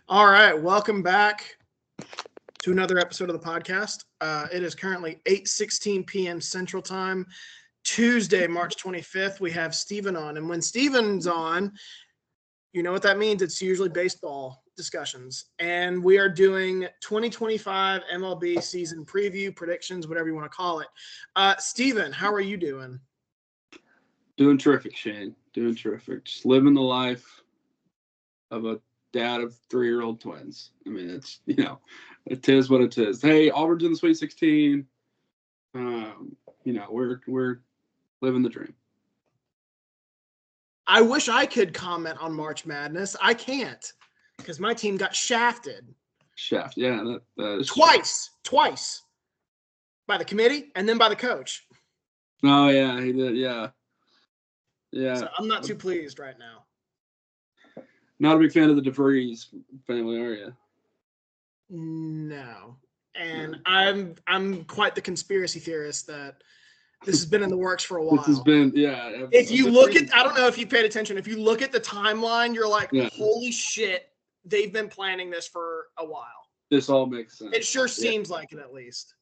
All right, welcome back to another episode of the podcast. It is currently 8:16 p.m. Central Time, Tuesday, March 25th. We have Steven on, and when Steven's on, you know what that means. It's usually baseball discussions, and we are doing 2025 MLB season preview, predictions, whatever you want to call it. Steven, how are you doing? Doing terrific, Shane. Doing terrific. Just living the life of a dad of 3-year-old twins. I mean, it's, it is what it is. Hey, Auburn's in the Sweet 16. We're living the dream. I wish I could comment on March Madness. I can't because my team got shafted. Yeah, that is twice by the committee and then by the coach. Oh yeah, he did. Yeah. So I'm not too pleased right now. Not a big fan of the DeVries family, are you? No, and I'm quite the conspiracy theorist that this has been in the works for a while. This has been, yeah. If you look at, I don't know if you paid attention. If you look at the timeline, you're like, holy shit, they've been planning this for a while. This all makes sense. It sure seems like it, at least.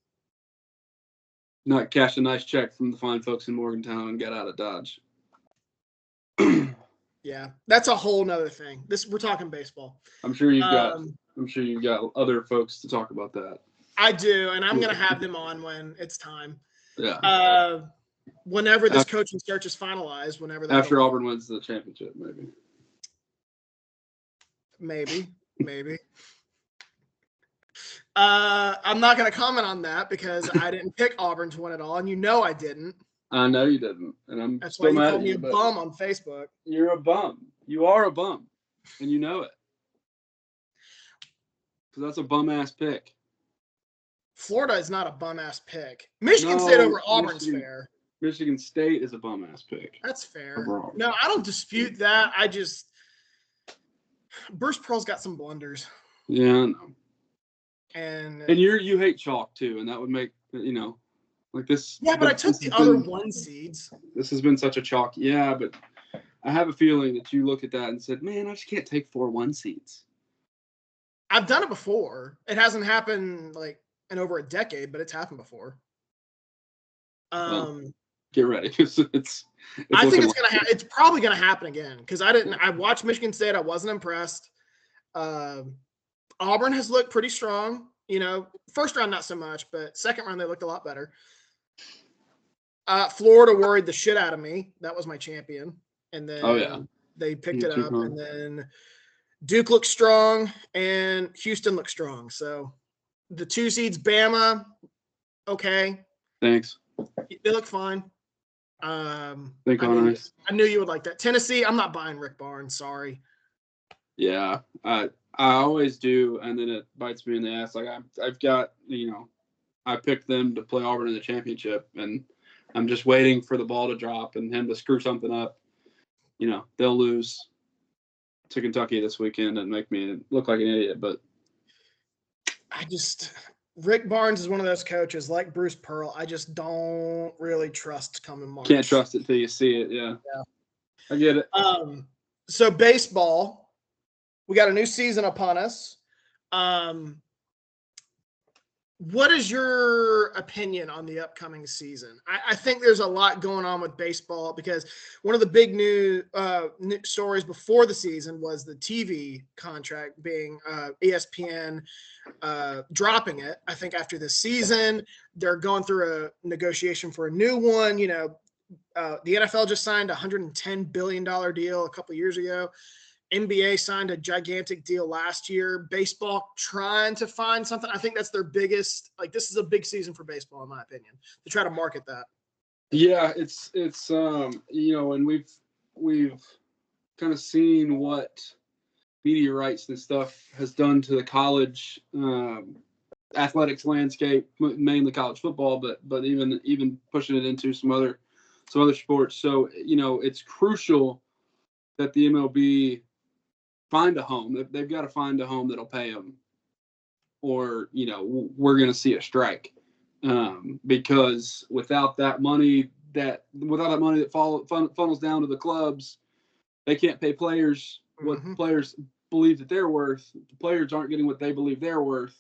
Not cash a nice check from the fine folks in Morgantown and get out of Dodge. Yeah, that's a whole nother thing. We're talking baseball. I'm sure you've got other folks to talk about that. I do, and I'm gonna have them on when it's time. Yeah. Whenever this coaching search is finalized, after Auburn wins the championship, maybe. I'm not gonna comment on that because I didn't pick Auburn to win it all, and you know I didn't. I know you didn't, and that's why you called me a bum on Facebook. You're a bum. You are a bum, and you know it. Because that's a bum-ass pick. Florida is not a bum-ass pick. Michigan State over Auburn's fair. Michigan State is a bum-ass pick. That's fair. No, I don't dispute that. Bruce Pearl's got some blunders. Yeah, I know. And you hate chalk, too, and that would make, like this. Yeah, but I took the other 1 seeds. This has been such a chalk. Yeah, but I have a feeling that you look at that and said, man, I just can't take 4 1 seeds. I've done it before. It hasn't happened in over a decade, but it's happened before. Get ready. I think it's probably gonna happen again because I watched Michigan State. I wasn't impressed. Auburn has looked pretty strong. First round not so much, but second round they looked a lot better. Florida worried the shit out of me. That was my champion. And then they picked it up. And then Duke looked strong and Houston looked strong. So the 2 seeds, Bama, okay. Thanks. They look fine. I knew you would like that. Tennessee, I'm not buying Rick Barnes. Sorry. Yeah, I always do, and then it bites me in the ass. Like I've got, I picked them to play Auburn in the championship, and I'm just waiting for the ball to drop and him to screw something up. They'll lose to Kentucky this weekend and make me look like an idiot. But Rick Barnes is one of those coaches like Bruce Pearl. I just don't really trust coming March. Can't trust it till you see it. Yeah. I get it. So baseball. We got a new season upon us. What is your opinion on the upcoming season? I think there's a lot going on with baseball because one of the big new stories before the season was the TV contract being ESPN dropping it. I think after this season, they're going through a negotiation for a new one. The NFL just signed a $110 billion deal a couple of years ago. NBA signed a gigantic deal last year. Baseball trying to find something. I think that's their biggest. This is a big season for baseball, in my opinion, to try to market that. Yeah, it's and we've kind of seen what media rights and stuff has done to the college athletics landscape, mainly college football, but even pushing it into some other sports. So it's crucial that the MLB find a home. They've got to find a home that'll pay them, or we're going to see a strike. Because without that money that funnels down to the clubs, they can't pay players what the players believe that they're worth. The players aren't getting what they believe they're worth.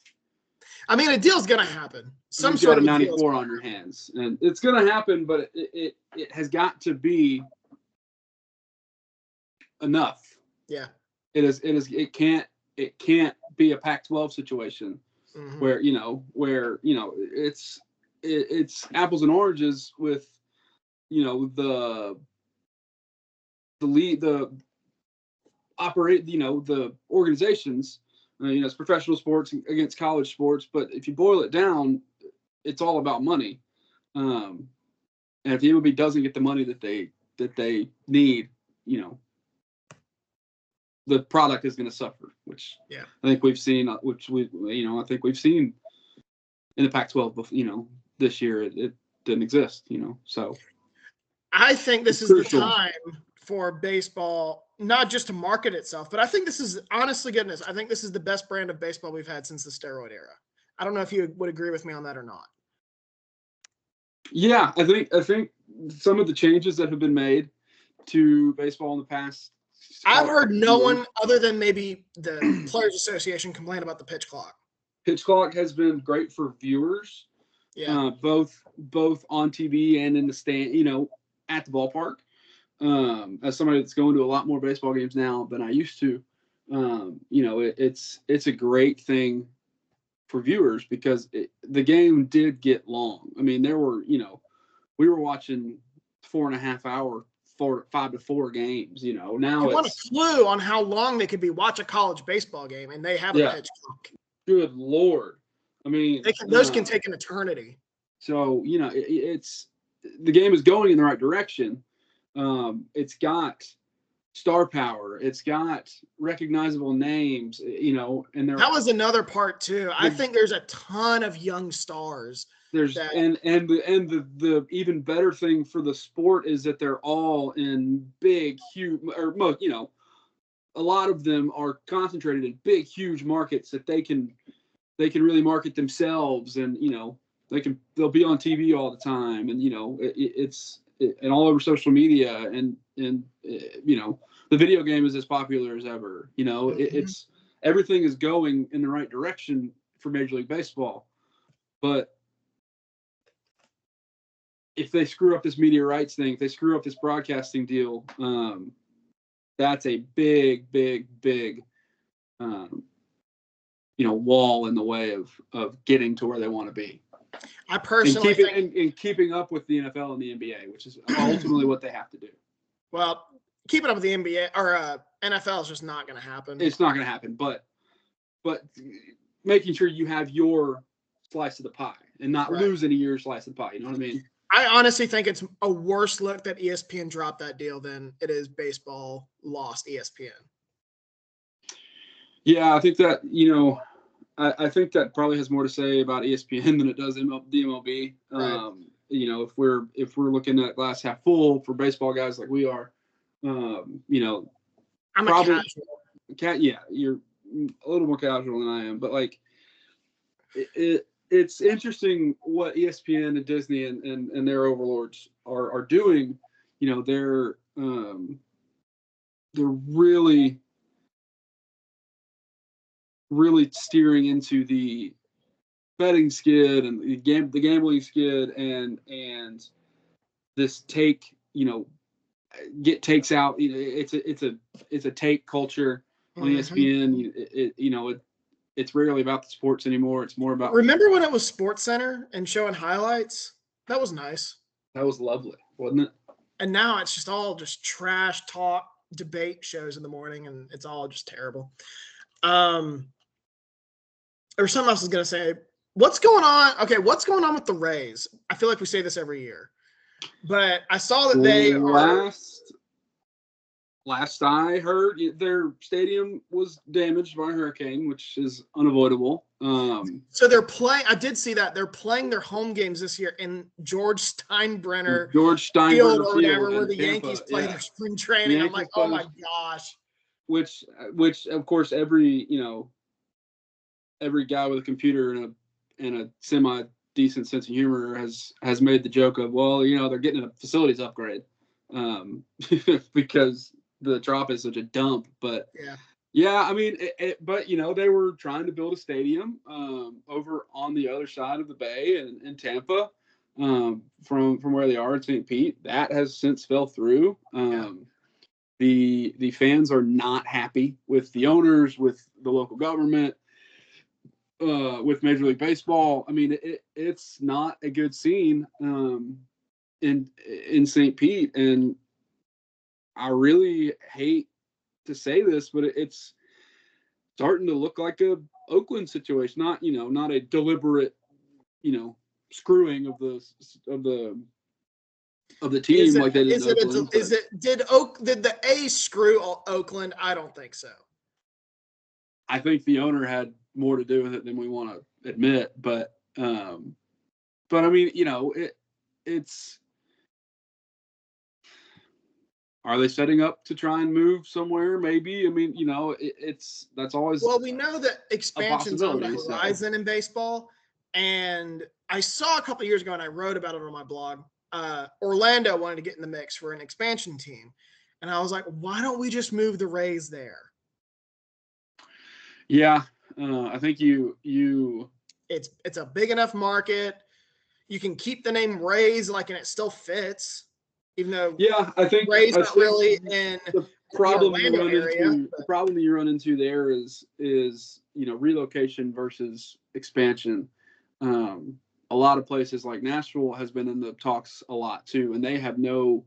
I mean, a deal's going to happen. Some sort of 94 on your hands, and it's going to happen. But it has got to be enough. Yeah. It can't be a Pac-12 situation where it's apples and oranges with the organizations. It's professional sports against college sports, but if you boil it down, it's all about money. And if the MLB doesn't get the money that they need, the product is going to suffer. Which I think we've seen. I think we've seen in the Pac-12. This year it didn't exist. So I think this is crucial. The time for baseball, not just to market itself, but I think this is, honestly, goodness, I think this is the best brand of baseball we've had since the steroid era. I don't know if you would agree with me on that or not. Yeah, I think some of the changes that have been made to baseball in the past. I've heard no one other than maybe the Players Association complain about the pitch clock. Pitch clock has been great for viewers. Yeah. Both on TV and in the stand, at the ballpark. As somebody that's going to a lot more baseball games now than I used to, it's a great thing for viewers because the game did get long. I mean, there were, we were watching 4.5 hour, 5 to 4 games. Now you want a clue on how long they could watch a college baseball game, and they have a pitch clock. Good Lord. I mean, those can take an eternity. So, it's the game is going in the right direction. It's got star power. It's got recognizable names, and that was another part too. I think there's a ton of young stars. And the even better thing for the sport is that they're all in big, huge, or most, a lot of them are concentrated in big, huge markets that they can really market themselves, and they'll be on TV all the time, and it's all over social media, and the video game is as popular as ever. It's everything is going in the right direction for Major League Baseball, but if they screw up this media rights thing, if they screw up this broadcasting deal, that's a big wall in the way of getting to where they want to be. I personally think keeping up with the NFL and the NBA, which is ultimately what they have to do. Well, keeping up with the NBA or NFL is just not going to happen. It's not going to happen, but making sure you have your slice of the pie and not lose any of your slice of the pie. You know what I mean? I honestly think it's a worse look that ESPN dropped that deal than it is baseball lost ESPN. Yeah, I think that, I think that probably has more to say about ESPN than it does the MLB. Right. If we're looking at glass half full for baseball guys like we are, I'm probably a casual. Yeah, you're a little more casual than I am, but like it's interesting what ESPN and Disney and their overlords are doing. They're really steering into the betting skid and the gambling skid and this take, get takes out. It's a take culture on ESPN. It's rarely about the sports anymore. It's more about. Remember when it was Sports Center and showing highlights? That was nice. That was lovely, wasn't it? And now it's just all just trash talk, debate shows in the morning, and it's all just terrible. Or something else I was going to say. What's going on? Okay, what's going on with the Rays? I feel like we say this every year. But I saw that they Last I heard, their stadium was damaged by a hurricane, which is unavoidable. So they're playing. I did see that they're playing their home games this year in George Steinbrenner Field or whatever, where the Yankees play their spring training. I'm like, oh my gosh. Which of course every guy with a computer and a semi decent sense of humor has made the joke of, well, they're getting a facilities upgrade, because the Trop is such a dump. But Yeah. yeah, I mean, but they were trying to build a stadium over on the other side of the bay in Tampa, from where they are in St. Pete. That has since fell through. The fans are not happy with the owners, with the local government, with Major League Baseball. I mean, it's not a good scene in St. Pete, and I really hate to say this, but it's starting to look like a Oakland situation. Not a deliberate, screwing of the team like they did in Oakland. Did the A's screw Oakland? I don't think so. I think the owner had more to do with it than we want to admit, but I mean, it's. Are they setting up to try and move somewhere? Maybe. I mean, that's always. Well, we know that expansion's on the horizon in baseball, and I saw a couple of years ago, and I wrote about it on my blog. Orlando wanted to get in the mix for an expansion team, and I was like, why don't we just move the Rays there? Yeah, I think It's a big enough market. You can keep the name Rays, and it still fits. Even though I think Rays not really in the problem the Orlando area. The problem you run into there is relocation versus expansion. A lot of places like Nashville has been in the talks a lot too, and they have no,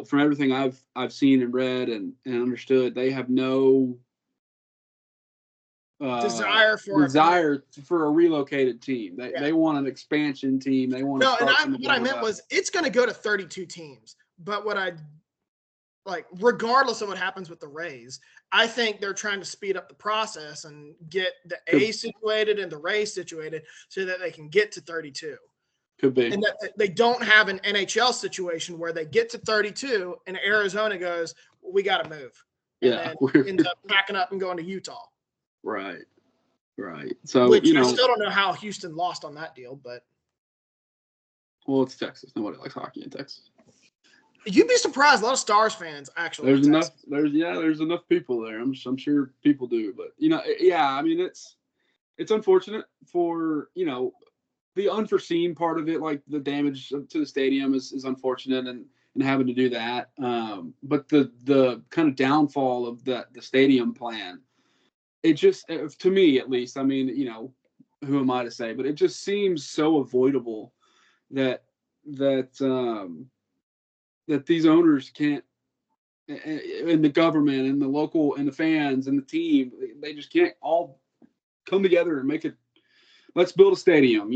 from everything I've seen and read and understood, they have no desire for a relocated team. They want an expansion team. They want what I meant was it's going to go to 32 teams. But regardless of what happens with the Rays, I think they're trying to speed up the process and get the A's situated and the Rays situated so that they can get to 32. Could be. And that they don't have an NHL situation where they get to 32 and Arizona goes, well, we got to move. And then ends up packing up and going to Utah. Right. So, I still don't know how Houston lost on that deal, but. Well, it's Texas. Nobody likes hockey in Texas. You'd be surprised. A lot of Stars fans, actually. There's enough people there. I'm sure people do. But, I mean, it's unfortunate for, the unforeseen part of it, like the damage to the stadium is unfortunate and having to do that. But the kind of downfall of the stadium plan, it just, to me at least, I mean, who am I to say, but it just seems so avoidable that these owners can't, and the government and the local and the fans and the team, they just can't all come together and make it. Let's build a stadium.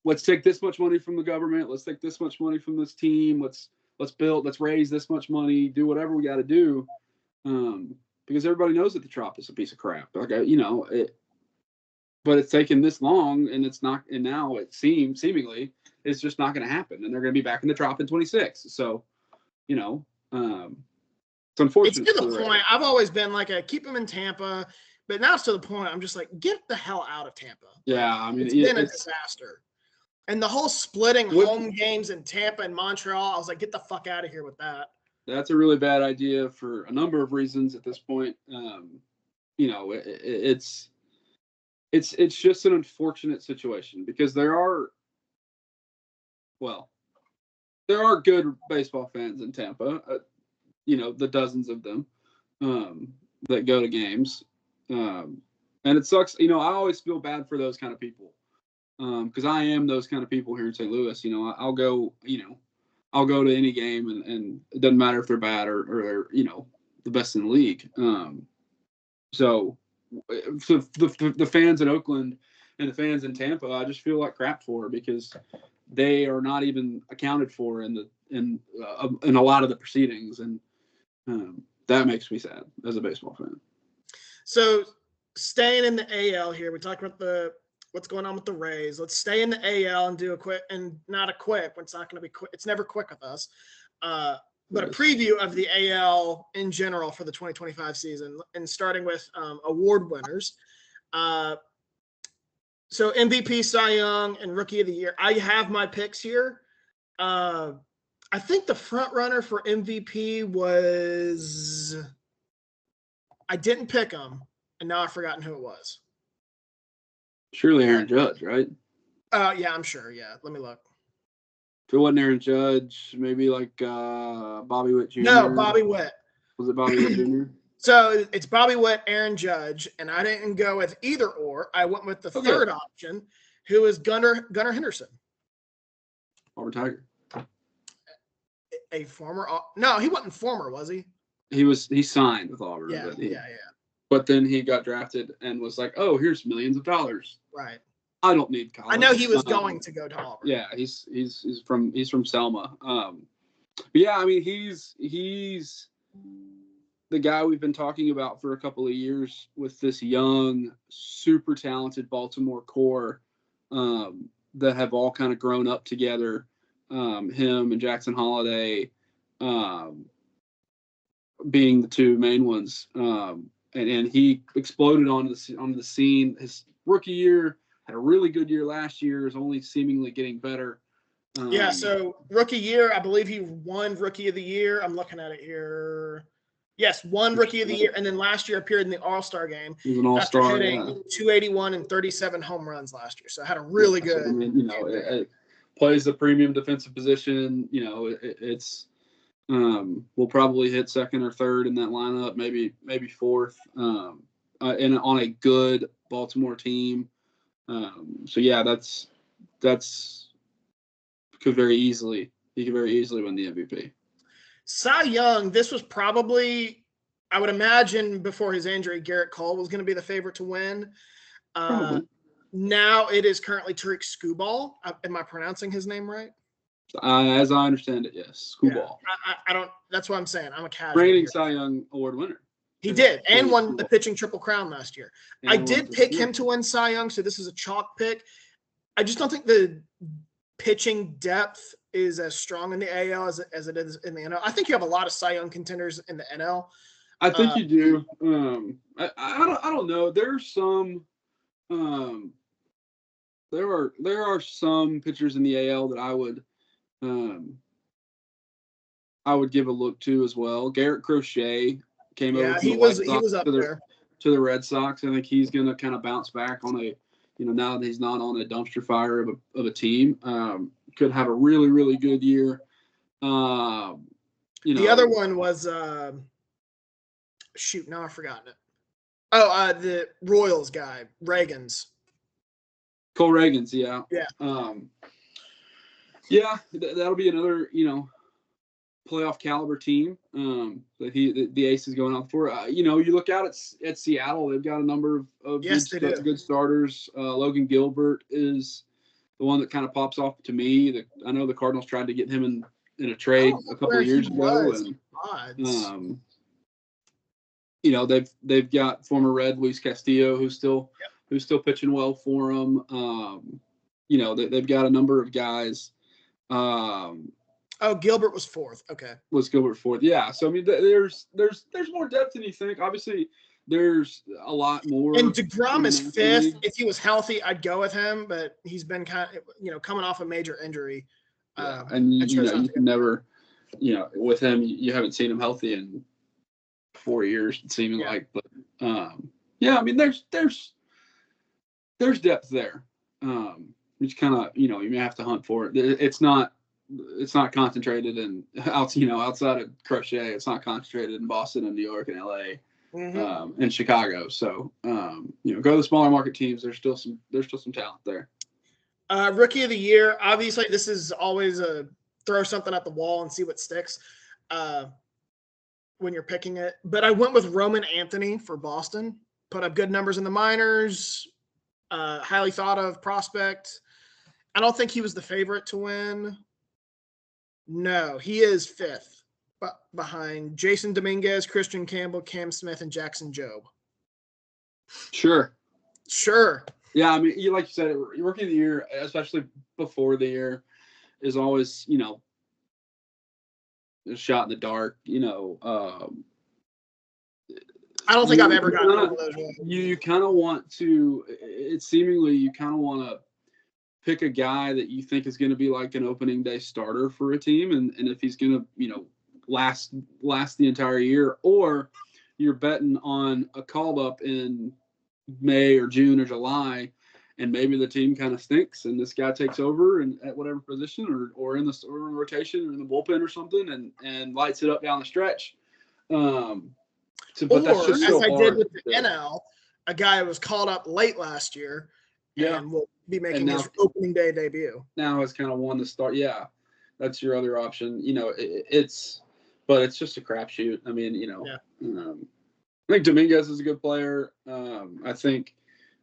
Let's take this much money from the government. Let's take this much money from this team. Let's raise this much money. Do whatever we got to do. Because everybody knows that the Trop is a piece of crap. But it's taken this long, and it's not. And now it seemingly it's just not going to happen, and they're going to be back in the Trop in 26. So, it's unfortunate. It's to the point. I've always been keep them in Tampa, but now it's to the point. I'm just get the hell out of Tampa. Yeah, I mean, it's been a disaster. And the whole splitting home games in Tampa and Montreal, I was get the fuck out of here with that. That's a really bad idea for a number of reasons at this point. It's just an unfortunate situation because there are good baseball fans in Tampa, the dozens of them that go to games. And it sucks. I always feel bad for those kind of people because I am those kind of people here in St. Louis. I'll go to any game and it doesn't matter if they're bad or they're, the best in the league. So the fans in Oakland and the fans in Tampa, I just feel like crap for because they are not even accounted for in a lot of the proceedings. And that makes me sad as a baseball fan. So staying in the AL here, we talked about what's going on with the Rays. Let's stay in the AL and do not a quick. It's not going to be quick. It's never quick with us. But a preview of the AL in general for the 2025 season, and starting with award winners. So MVP, Cy Young, and Rookie of the Year. I have my picks here. I I think the front runner for MVP was, I didn't pick him, and now I've forgotten who it was. Surely Aaron Judge, right? Yeah, I'm sure. Yeah, let me look. If it wasn't Aaron Judge, maybe like Bobby Witt Jr. No, Bobby Witt. Was it Bobby Witt Jr.? So it's Bobby Witt, Aaron Judge, and I didn't go with either or. I went with the third option, who is Gunnar Henderson. Auburn Tiger. A former? No, he wasn't former, was he? He signed with Auburn. Yeah. But then he got drafted and was like, "Oh, here's millions of dollars." Right. I don't need college. I know he was going to go to Auburn. Yeah, he's from Selma. But yeah, I mean he's the guy we've been talking about for a couple of years with this young, super talented Baltimore core that have all kind of grown up together. Him and Jackson Holiday being the two main ones. And he exploded onto the scene. His rookie year, had a really good year last year, is only seemingly getting better. Yeah, so rookie year, I believe he won Rookie of the Year. I'm looking at it here. Yes, won Rookie of the Year, and then last year appeared in the All-Star game. He was an All-Star, after hitting 281 and 37 home runs last year. So had a really good. I mean, it plays the premium defensive position. It's we'll probably hit second or third in that lineup, maybe fourth, and on a good Baltimore team. So yeah, that's he could very easily win the MVP. Cy Young, this was probably, I would imagine before his injury, Garrett Cole was going to be the favorite to win. Now it is currently Tariq Skubal. Am I pronouncing his name right? As I understand it, yes. Skubal. Yeah, I don't. That's what I'm saying. I'm a casual. Reigning Cy Young Award winner. He did, and won the pitching Triple Crown last year. I did pick him to win Cy Young, so this is a chalk pick. I just don't think the pitching depth is as strong in the AL as it is in the NL. I think you have a lot of Cy Young contenders in the NL. I think you do. I don't know. There's some. There are some pitchers in the AL that I would give a look to as well. Garrett Crochet came over. Yeah, he was up there to the Red Sox. I think he's going to kind of bounce back on a, now that he's not on a dumpster fire of a team. Could have a really, really good year. The other one was shoot, now I've forgotten it. Oh, the Royals guy, Reagans. Cole Reagans, yeah. Yeah. That'll be another, playoff caliber team that the Ace is going out for. You look out at Seattle, they've got a number of good starters. Logan Gilbert is the one that kind of pops off to me. I know the Cardinals tried to get him in a trade a couple of years ago, and they've got former Red Luis Castillo who's still pitching well for them. They've got a number of guys. Gilbert was fourth. Okay. Was Gilbert fourth? Yeah. So I mean, there's more depth than you think. Obviously, there's a lot more. And DeGrom is fifth. If he was healthy, I'd go with him, but he's been kind of, coming off a major injury. And you can never, with him, you haven't seen him healthy in 4 years, it seems like. But I mean, there's depth there. Which kind of, you may have to hunt for it. It's not concentrated in outside of Crochet. It's not concentrated in Boston and New York and LA and Chicago. So go to the smaller market teams. There's still some talent there. Rookie of the Year. Obviously, this is always a throw something at the wall and see what sticks when you're picking it. But I went with Roman Anthony for Boston. Put up good numbers in the minors. Highly thought of prospect. I don't think he was the favorite to win. No, he is fifth, behind Jason Dominguez, Christian Campbell, Cam Smith, and Jackson Jobe. Sure. Yeah, I mean, like you said, Rookie of the Year, especially before the year, is always, a shot in the dark. I don't think I've ever gotten one of those. You kind of want to. It's seemingly you kind of want to pick a guy that you think is going to be like an opening day starter for a team, and if he's going to, last the entire year, or you're betting on a call up in May or June or July, and maybe the team kind of stinks and this guy takes over and at whatever position or in the rotation or in the bullpen or something and lights it up down the stretch. But that's just so as I did with the hard. NL, a guy was called up late last year and will be making now, his opening day debut. Now has kind of won the start. Yeah, that's your other option. But it's just a crapshoot. I mean, I think Dominguez is a good player. I think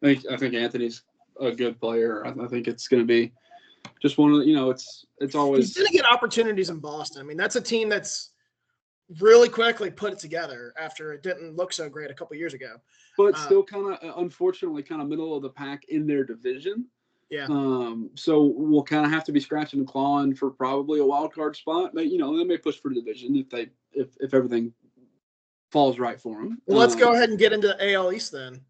Anthony's a good player. I think it's going to be just one of the, it's always. He's going to get opportunities in Boston. I mean, that's a team that's really quickly put it together after it didn't look so great a couple years ago. But still kind of, unfortunately, kind of middle of the pack in their division. Yeah. So we'll kind of have to be scratching and clawing for probably a wild card spot. But, they may push for the division if everything falls right for them. Well, let's go ahead and get into the AL East then.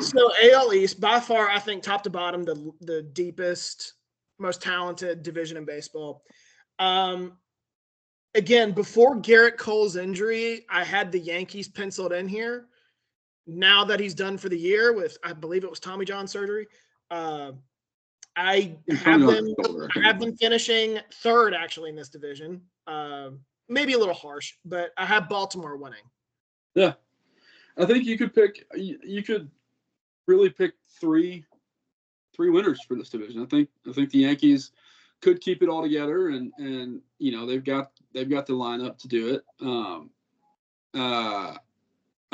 So AL East, by far, I think top to bottom, the deepest, most talented division in baseball. Again, before Garrett Cole's injury, I had the Yankees penciled in here. Now that he's done for the year with, I believe it was Tommy John surgery, I have them finishing third actually in this division. Maybe a little harsh, but I have Baltimore winning. Yeah, I think you could really pick three winners for this division. I think the Yankees could keep it all together, and they've got the lineup to do it.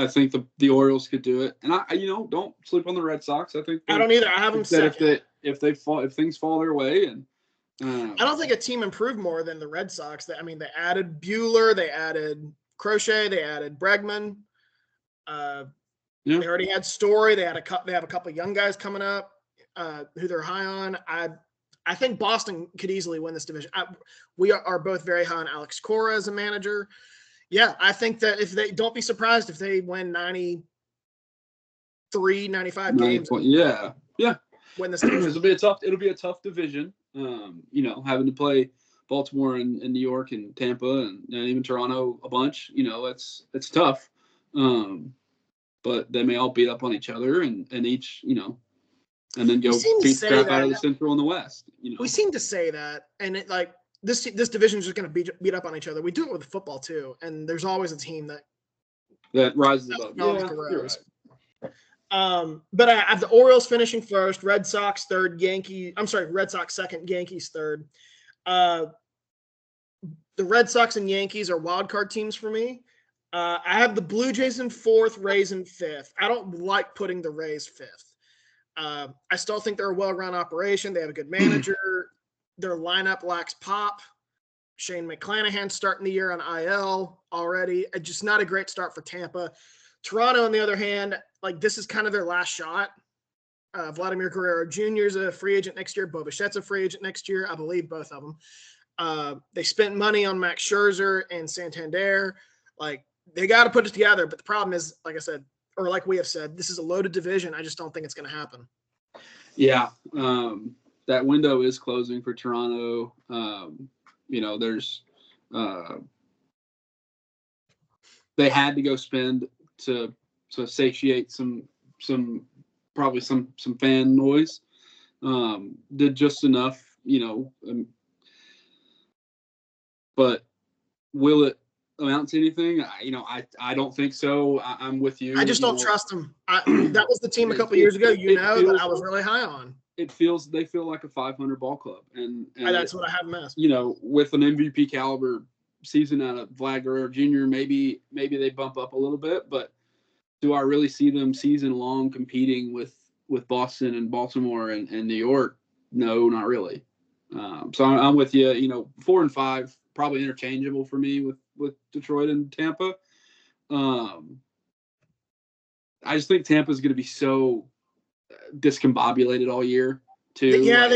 I think the Orioles could do it, and I don't sleep on the Red Sox. I don't either. I have them second. If things fall their way, and I don't think a team improved more than the Red Sox. They added Buehler, they added Crochet, they added Bregman. They already had Story. They have a couple of young guys coming up who they're high on. I think Boston could easily win this division. We are both very high on Alex Cora as a manager. Yeah, I think that don't be surprised if they win 93, 95 games. Yeah. Win this division. It'll be a tough division. Having to play Baltimore and New York and Tampa and even Toronto a bunch. It's tough. But they may all beat up on each other and each, and then go beat scrap out of the Central and the West. We seem to say that, and it this division is just going to beat up on each other. We do it with football too, and there's always a team that rises above. You're right. But I have the Orioles finishing first, Red Sox third, Red Sox second, Yankees third. The Red Sox and Yankees are wild card teams for me. I have the Blue Jays in fourth, Rays in fifth. I don't like putting the Rays fifth. I still think they're a well-run operation. They have a good manager. Their lineup lacks pop. Shane McClanahan starting the year on IL already. Just not a great start for Tampa. Toronto, on the other hand, this is kind of their last shot. Vladimir Guerrero Jr. is a free agent next year. Bo Bichette's a free agent next year. I believe both of them. They spent money on Max Scherzer and Santander. They got to put it together. But the problem is, like I said, or like we have said, this is a loaded division. I just don't think it's going to happen. Yeah. That window is closing for Toronto. There's they had to go spend to satiate some fan noise. Did just enough, but will it amount to anything? I don't think so. I'm with you. I just don't trust them. That was the team a couple years ago, that I was really high on. They feel like a 500 ball club, and that's what I have missed. With an MVP caliber season out of Vlad Guerrero Jr., maybe they bump up a little bit, but do I really see them season long competing with Boston and Baltimore and New York? No, not really. So I'm with you. 4 and 5 probably interchangeable for me with Detroit and Tampa. I just think Tampa's going to be so discombobulated all year too. Yeah,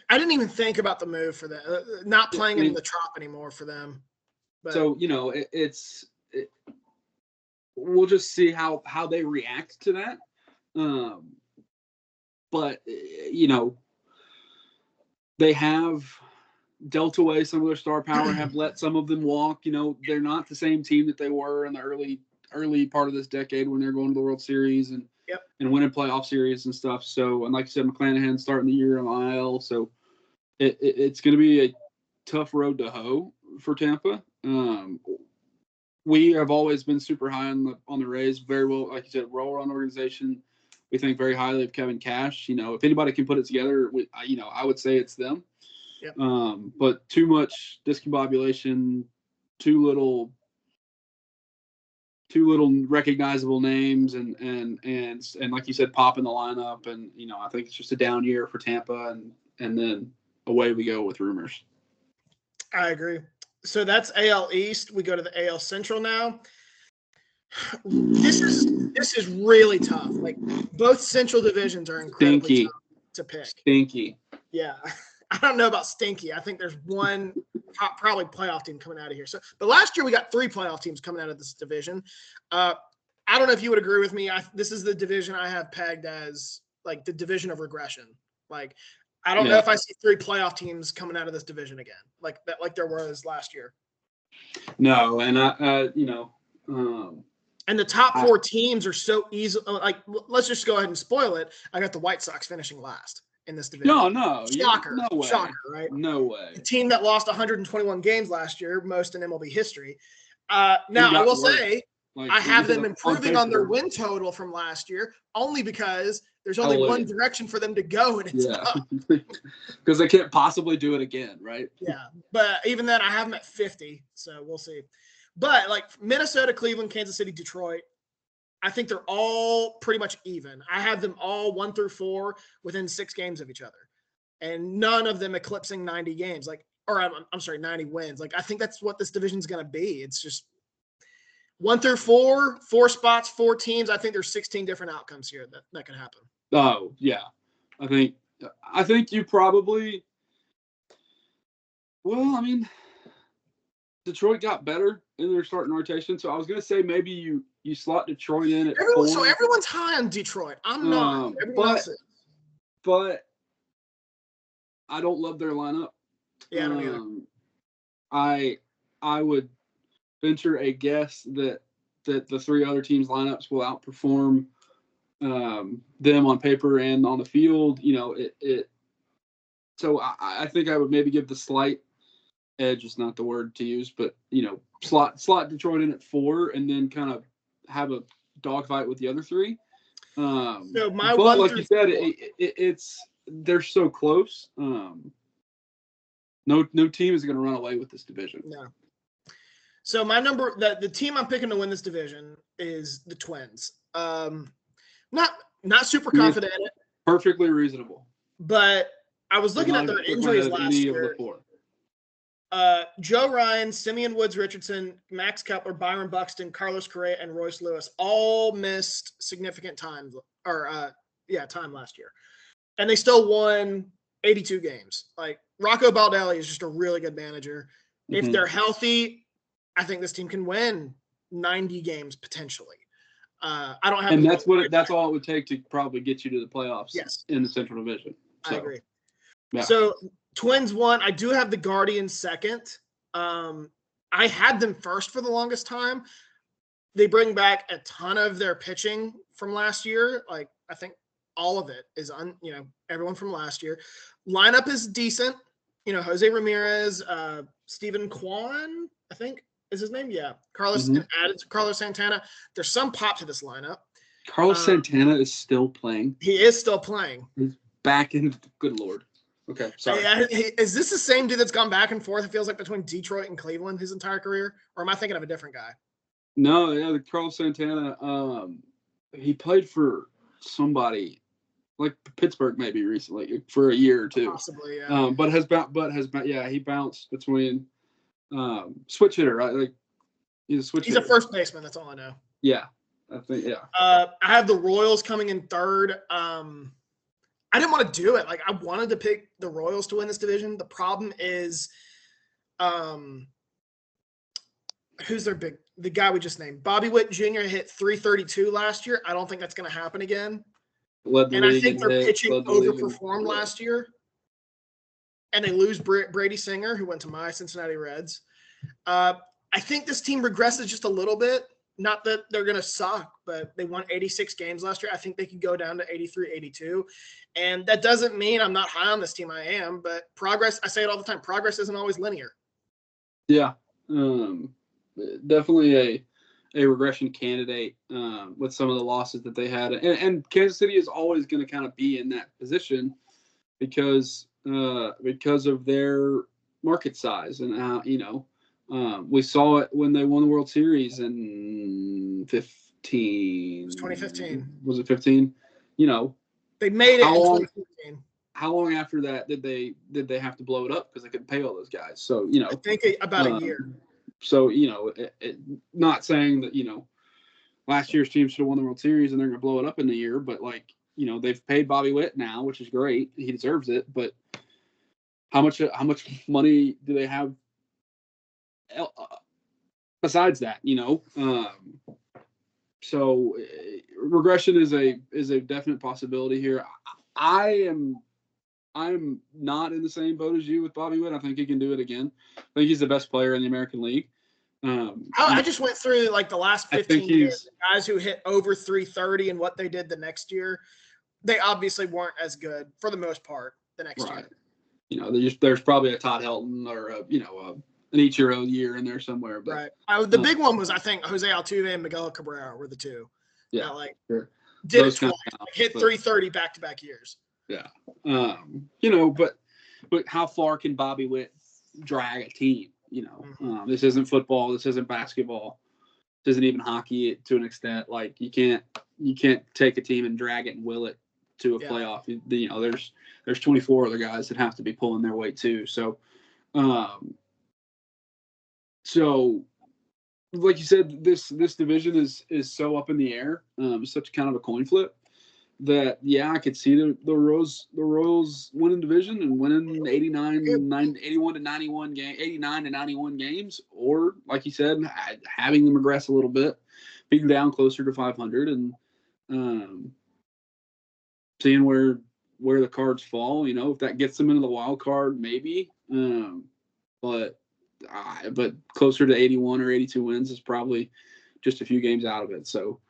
I didn't even think about the move for that. Not playing in the Trop anymore for them. But. So we'll just see how they react to that. but they have dealt away some of their star power, have let some of them walk. They're not the same team that they were in the early part of this decade when they're going to the World Series and winning playoff series and stuff. So, and like you said, McClanahan starting the year on the IL. So it's going to be a tough road to hoe for Tampa. We have always been super high on the Rays. Very well, like you said, well-run organization. We think very highly of Kevin Cash. If anybody can put it together, I would say it's them. Yep. But too much discombobulation, too little recognizable names, and like you said, pop in the lineup. And I think it's just a down year for Tampa, and then away we go with rumors. I agree. So that's AL East. We go to the AL Central now. This is really tough. Like, both Central divisions are incredibly tough to pick. Stinky. Yeah. I don't know about stinky. I think there's one probably playoff team coming out of here. But last year we got 3 playoff teams coming out of this division. I don't know if you would agree with me. This is the division I have pegged as like the division of regression. Like, I don't know if I see 3 playoff teams coming out of this division again, like that, like there was last year. No, and and the top 4 teams are so easy. Like, let's just go ahead and spoil it. I got the White Sox finishing last in this division. No, shocker, no way. Shocker, right? No way. The team that lost 121 games last year, most in MLB history. Now I will say, I have them improving on their win total from last year, only because there's only one direction for them to go, and it's up. Because they can't possibly do it again, right? Yeah, but even then, I have them at 50, so we'll see. But like Minnesota, Cleveland, Kansas City, Detroit, I think they're all pretty much even. I have them all 1 through 4 within 6 games of each other, and none of them eclipsing 90 games. I'm sorry, 90 wins. Like, I think that's what this division's going to be. It's just 1 through 4, 4 spots, 4 teams. I think there's 16 different outcomes here that could happen. Oh yeah, I think you probably. Well, I mean, Detroit got better in their starting rotation, so I was going to say maybe you slot Detroit in at 4. So everyone's high on Detroit. I'm not. Everyone else is. But I don't love their lineup. Yeah, I don't either. I would venture a guess that the 3 other teams' lineups will outperform them on paper and on the field. So I think I would maybe give the slight edge is not the word to use, but slot Detroit in at 4 and then kind of have a dogfight with the other 3. So but like you said, they're so close. No team is going to run away with this division. No. So the team I'm picking to win this division is the Twins. Not super confident in it. Perfectly reasonable. But I was looking at their injuries last year. Joe Ryan, Simeon Woods Richardson, Max Kepler, Byron Buxton, Carlos Correa, and Royce Lewis all missed significant time last year. And they still won 82 games. Like, Rocco Baldelli is just a really good manager. Mm-hmm. If they're healthy, I think this team can win 90 games potentially. I don't have. And that's all it would take to probably get you to the playoffs. Yes. In the Central Division. So, I agree. Yeah. So Twins won. I do have the Guardians second. I had them first for the longest time. They bring back a ton of their pitching from last year. Like, I think all of it is everyone from last year. Lineup is decent. Jose Ramirez, Stephen Kwan, I think is his name. Yeah. Carlos added to Carlos Santana. There's some pop to this lineup. Carlos Santana is still playing. He is still playing. He's back in. Good Lord. Okay, sorry. Is this the same dude that's gone back and forth, it feels like, between Detroit and Cleveland his entire career? Or am I thinking of a different guy? No, the Carlos Santana, he played for somebody like Pittsburgh maybe recently for a year or 2. Possibly, yeah. He bounced between switch hitter, right? Like, he's a switch hitter. He's a first baseman, that's all I know. Yeah. I think, yeah. I have the Royals coming in third. I didn't want to do it. Like, I wanted to pick the Royals to win this division. The problem is, who's the guy we just named? Bobby Witt Jr. hit 332 last year. I don't think that's going to happen again. Led the And I league think in their hits, pitching led the league in, overperformed last year. And they lose Brady Singer, who went to my Cincinnati Reds. I think this team regresses just a little bit. Not that they're going to suck, but they won 86 games last year. I think they could go down to 83, 82. And that doesn't mean I'm not high on this team. I am. But progress, I say it all the time, progress isn't always linear. Yeah. Definitely a regression candidate with some of the losses that they had. And Kansas City is always going to kind of be in that position because of their market size and how, we saw it when they won the World Series in 15. It was 2015. Was it 15? They made it in 2015. How long after that did they have to blow it up because they couldn't pay all those guys? So, I think about a year. So, not saying that, last year's team should have won the World Series and they're going to blow it up in a year, but they've paid Bobby Witt now, which is great. He deserves it. But how much money do they have besides that? So regression is a definite possibility here. I'm not in the same boat as you with Bobby Witt. I think he can do it again. I think he's the best player in the American League. I just went through the last 15 years. The guys who hit over 330 and what they did the next year, they obviously weren't as good for the most part the next year. There's probably a Todd Helton or an Ichiro year in there somewhere. But, right. The big one was, I think, Jose Altuve and Miguel Cabrera were the two. Yeah. Sure. Did those it twice. Hit 330 back-to-back years. Yeah. But how far can Bobby Witt drag a team? This isn't football. This isn't basketball. This isn't even hockey to an extent. You can't take a team and drag it and will it to a playoff. There's 24 other guys that have to be pulling their weight too. So like you said, this division is so up in the air. Such kind of a coin flip that I could see the Royals winning division and winning 81 to 91 game, 89 to 91 games, or like you said, having them regress a little bit, being down closer to 500 and seeing where the cards fall. If that gets them into the wild card, maybe. But closer to 81 or 82 wins is probably just a few games out of it. So.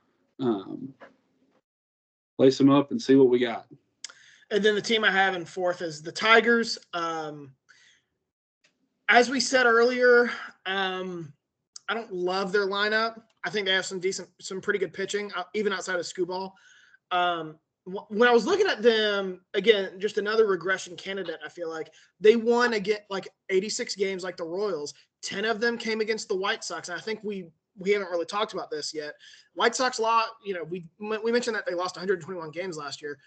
Lace them up and see what we got. And then the team I have in fourth is the Tigers. As we said earlier, I don't love their lineup. I think they have some pretty good pitching, even outside of Skubal. When I was looking at them, again, just another regression candidate, I feel like they won again 86 games like the Royals. 10 of them came against the White Sox. And I think we haven't really talked about this yet. White Sox we mentioned that they lost 121 games last year.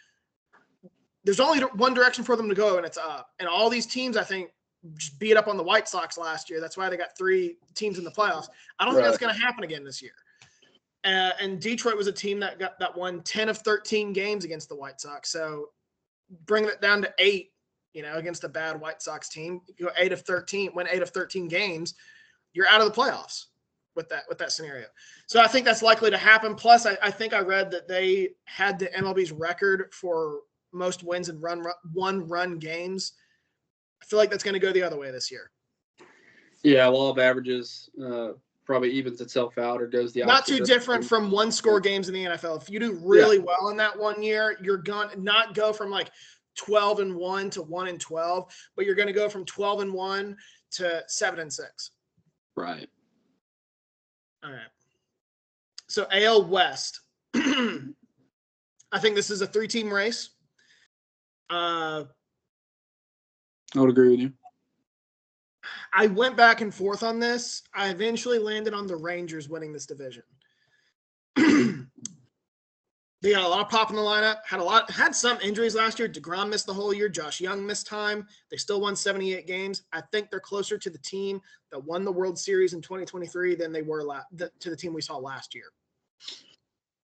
There's only one direction for them to go, and it's up. And all these teams, I think, just beat up on the White Sox last year. That's why they got 3 teams in the playoffs. I don't think that's going to happen again this year. And Detroit was a team that won 10 of 13 games against the White Sox. So bringing it down to 8, against a bad White Sox team, you go 8 of 13, win 8 of 13 games, you're out of the playoffs with that scenario. So I think that's likely to happen. Plus, I think I read that they had the MLB's record for most wins in one-run games. I feel like that's going to go the other way this year. Yeah, law of averages probably evens itself out or goes the opposite. Not too different from one-score games in the NFL. If you do really well in that one year, you're going to not go from 12-1 to 1-12, but you're going to go from 12-1 to 7-6. Right. All right. So AL West. I think this is a 3-team race. I would agree with you. I went back and forth on this. I eventually landed on the Rangers winning this division. They got a lot of pop in the lineup. Had some injuries last year. DeGrom missed the whole year. Josh Young missed time. They still won 78 games. I think they're closer to the team that won the World Series in 2023 than they were to the team we saw last year.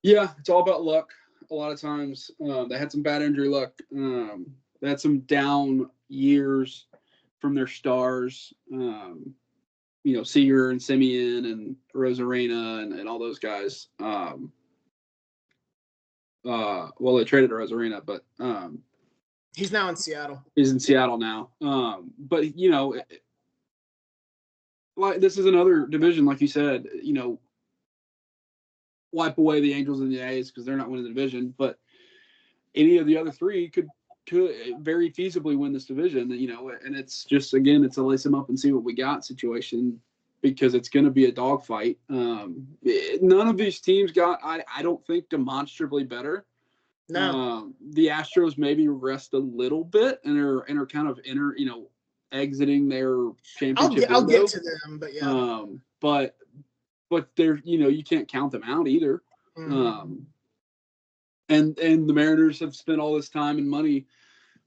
Yeah, it's all about luck. A lot of times they had some bad injury luck. They had some down years from their stars. Seager and Simeon and Rosarena and all those guys. Well, they traded Rosarina, but he's now in Seattle. He's in Seattle now. But you know, like this is another division, like you said. You know, wipe away the Angels and the A's because they're not winning the division, but any of the other three could very feasibly win this division. You know, and it's just again, it's a lace them up and see what we got situation. Because it's going to be a dogfight. None of these teams got, I don't think, demonstrably better. No. The Astros maybe rest a little bit and are kind of exiting their championship. I'll get to them, but yeah. But they're you can't count them out either. Mm-hmm. And the Mariners have spent all this time and money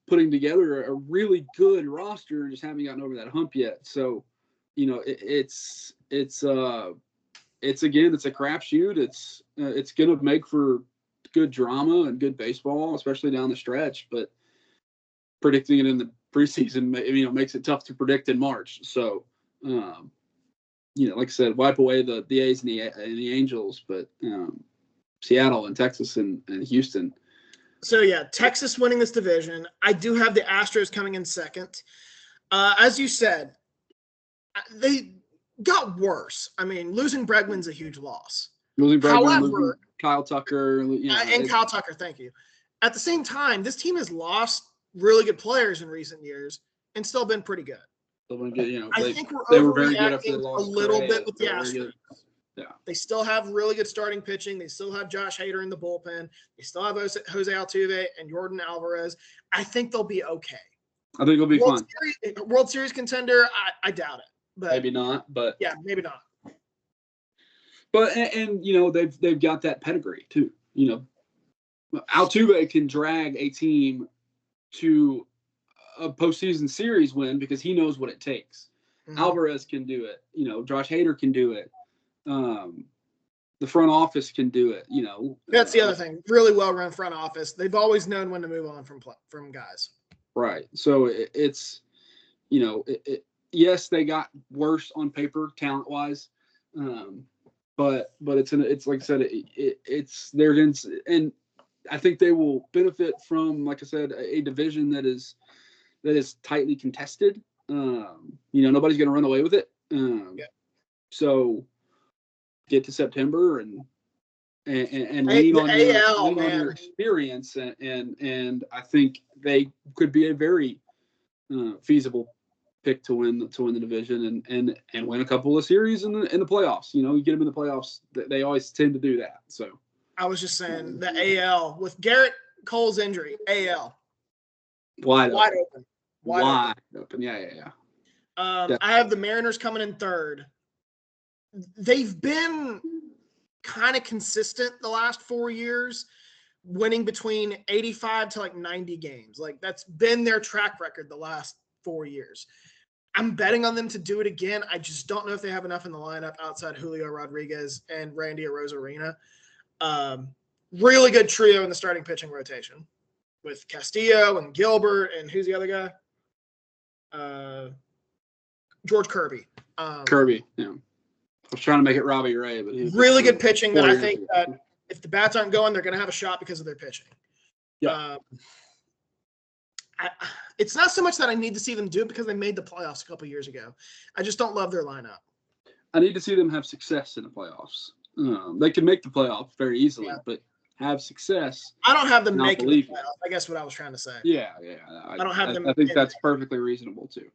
putting together a really good roster and just haven't gotten over that hump yet. So. You know, it's again, it's a crapshoot. It's going to make for good drama and good baseball, especially down the stretch. But predicting it in the preseason, makes it tough to predict in March. So, like I said, wipe away the A's and the Angels, but Seattle and Texas and Houston. So yeah, Texas winning this division. I do have the Astros coming in second. As you said. They got worse. I mean, losing Bregman's a huge loss. Losing Kyle Tucker. And Kyle Tucker, thank you. At the same time, this team has lost really good players in recent years and still been pretty good. I think we're overreacting a little bit with the Astros. Yeah. They still have really good starting pitching. They still have Josh Hader in the bullpen. They still have Jose Altuve and Jordan Alvarez. I think they'll be okay. I think it'll be fun. World Series contender, I doubt it. But maybe not, but yeah, maybe not. But and they've got that pedigree too. Altuve can drag a team to a postseason series win because he knows what it takes. Mm-hmm. Alvarez can do it. Josh Hader can do it. The front office can do it. That's the other thing. Really well run front office. They've always known when to move on from guys. Right. So it's yes, they got worse on paper, talent wise, but it's like I said, it's there, and I think they will benefit from, like I said, a division that is tightly contested. Nobody's going to run away with it. So get to September and lean on your experience, and I think they could be a very feasible pick to win the division and win a couple of series in the playoffs. You get them in the playoffs, they always tend to do that. So I was just saying the AL with Garrett Cole's injury, AL wide open. Yeah. I have the Mariners coming in third. They've been kind of consistent the last 4 years, winning between 85 to 90 games. Like that's been their track record the last 4 years. I'm betting on them to do it again. I just don't know if they have enough in the lineup outside Julio Rodriguez and Randy Arozarena. Really good trio in the starting pitching rotation with Castillo and Gilbert and who's the other guy? George Kirby. Kirby, yeah. I was trying to make it Robbie Ray, but he's really good pitching that I think that if the bats aren't going, they're going to have a shot because of their pitching. Yeah. It's not so much that I need to see them do it because they made the playoffs a couple years ago. I just don't love their lineup. I need to see them have success in the playoffs. They can make the playoffs very easily, but have success. I don't have them making the playoffs. I guess what I was trying to say. Yeah. I don't have them. I think that's perfectly reasonable too.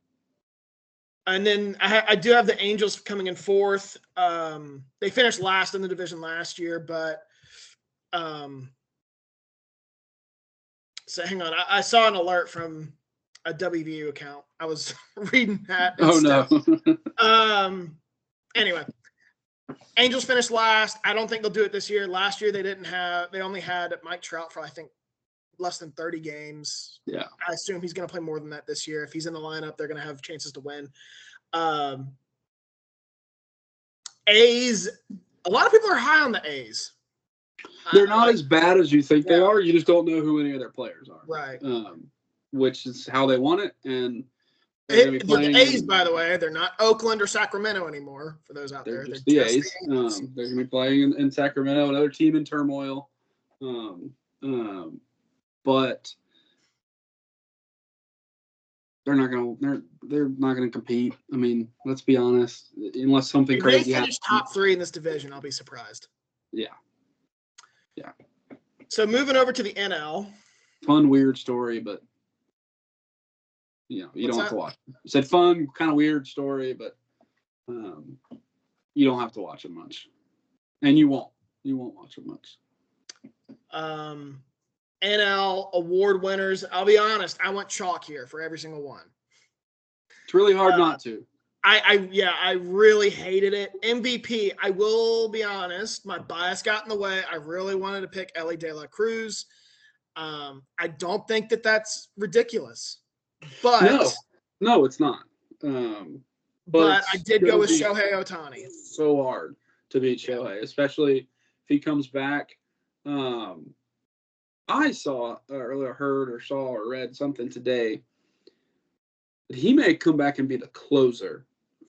And then I do have the Angels coming in fourth. They finished last in the division last year, but so hang on. I saw an alert from a WVU account. I was reading that. No. Anyway, Angels finished last. I don't think they'll do it this year. Last year they only had Mike Trout for I think less than 30 games. Yeah. I assume he's going to play more than that this year. If he's in the lineup, they're going to have chances to win. A's, a lot of people are high on the A's. They're not as bad as you think they are. You just don't know who any of their players are. Right. Which is how they want it. And the A's, by the way, they're not Oakland or Sacramento anymore, for those out there. Just the A's. They're going to be playing in Sacramento, another team in turmoil. But they're not gonna compete. I mean, let's be honest. Unless something If crazy they finish top 3 in this division, I'll be surprised. Yeah. So moving over to the NL. Fun, weird story, but you don't have to watch it. I said fun, kind of weird story, but you don't have to watch it much, and you won't watch it much. NL award winners. I'll be honest. I went chalk here for every single one. It's really hard not to. I really hated it. MVP, I will be honest, my bias got in the way. I really wanted to pick Elly De La Cruz. I don't think that that's ridiculous. But no, it's not. But I did go with Shohei Ohtani. So hard to beat Shohei, especially if he comes back. I saw or heard or saw or read something today that he may come back and be the closer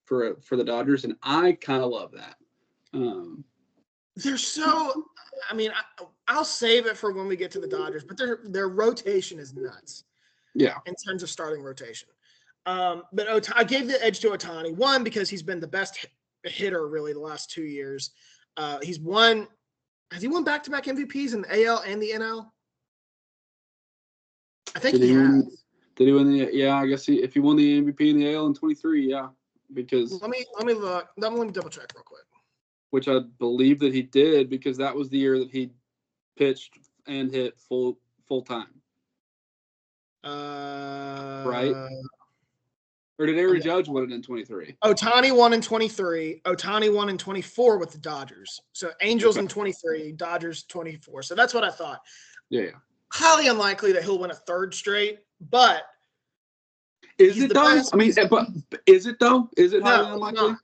for the Dodgers, and I kind of love that. They're so. I mean, I'll save it for when we get to the Dodgers, but their rotation is nuts. Yeah. In terms of starting rotation. But I gave the edge to Ohtani. One, because he's been the best hitter really the last 2 years. Has he won back-to-back MVPs in the AL and the NL? I think he has. Did he win I guess if he won the MVP in the AL in 23, yeah. Because let me look. Let me double check real quick. Which I believe that he did, because that was the year that he pitched and hit full time. Right? Or did Aaron Judge win it in 23? Ohtani won in 23. Ohtani won in 24 with the Dodgers. So Angels in 23, Dodgers 24. So that's what I thought. Yeah. Highly unlikely that he'll win a third straight, but is it though? I mean, but is it though? Is it highly unlikely?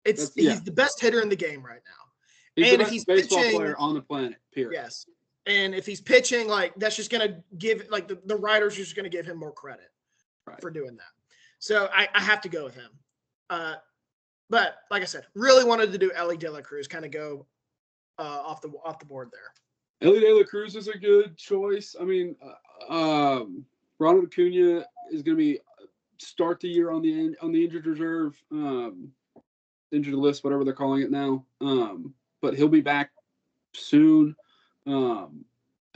He's the best hitter in the game right now. He's the best baseball player on the planet, period. Yes. And if he's pitching, that's just going to give, the writers are just going to give him more credit for doing that. So I have to go with him. But like I said, really wanted to do Elly De La Cruz, kind of go off the board there. Elly De La Cruz is a good choice. I mean, Ronald Acuna is going to be start the year on the injured reserve, injured list, whatever they're calling it now. But he'll be back soon.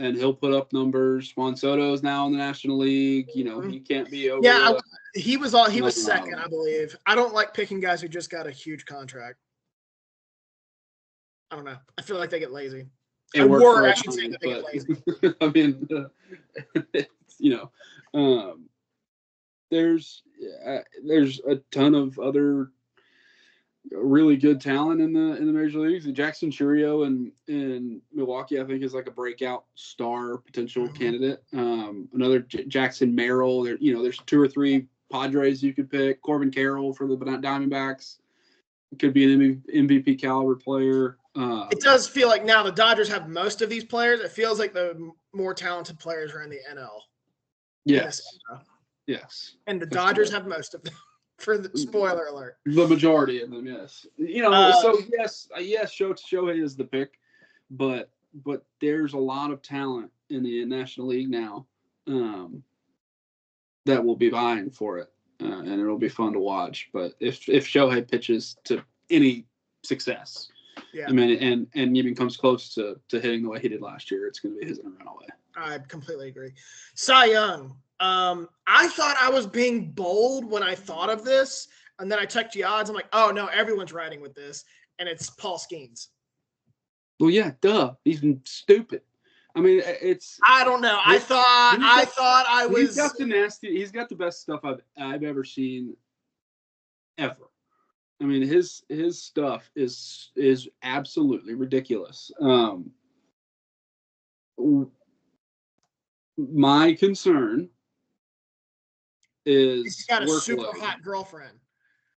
And he'll put up numbers. Juan Soto is now in the National League. He can't be over. Yeah, he was second, I believe. I don't like picking guys who just got a huge contract. I don't know. I feel like they get lazy. I should say that they get lazy. I mean, there's a ton of other really good talent in the major leagues. Jackson Chourio in Milwaukee, I think, is like a breakout star potential candidate. Another Jackson Merrill. There's 2 or 3 Padres you could pick. Corbin Carroll for the Diamondbacks could be an MVP caliber player. It does feel like now the Dodgers have most of these players. It feels like the more talented players are in the NL. Yes. Yes. And the Dodgers have most of them. For the spoiler alert, the majority of them, yes. So yes, Shohei is the pick, but there's a lot of talent in the National League now that will be vying for it, and it'll be fun to watch. But if Shohei pitches to any success, I mean, and even comes close to hitting the way he did last year, it's going to be his own runaway. I completely agree. Cy Young. I thought I was being bold when I thought of this, and then I checked the odds. I'm like, oh no, everyone's riding with this, and it's Paul Skeens. Well, yeah, duh. He's stupid. I mean, I don't know. I thought I was. He's got the nasty. He's got the best stuff I've ever seen, ever. I mean, his stuff is absolutely ridiculous. My concern is he's got a super hot girlfriend.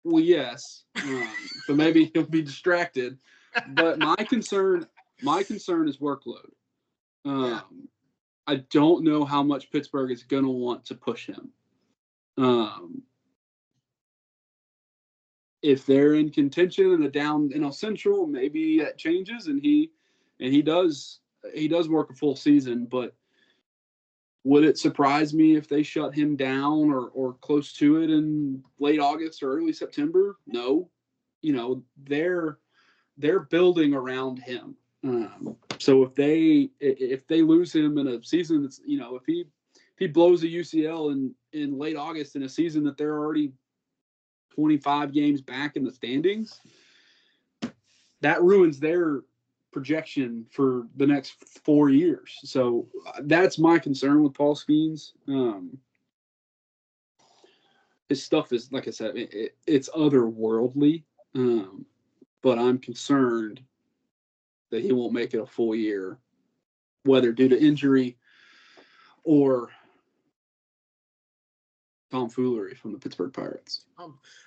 Well, yes, so maybe he'll be distracted. But my concern is workload. I don't know how much Pittsburgh is going to want to push him. If they're in contention in the down NL Central, maybe that changes, and he does work a full season, but would it surprise me if they shut him down or close to it in late August or early September? No. They're building around him. So if they lose him in a season that's, if he blows a UCL in late August in a season that they're already 25 games back in the standings, that ruins their projection for the next 4 years. So that's my concern with Paul Skeens. His stuff is, like I said, it's otherworldly, but I'm concerned that he won't make it a full year, whether due to injury or tomfoolery from the Pittsburgh Pirates.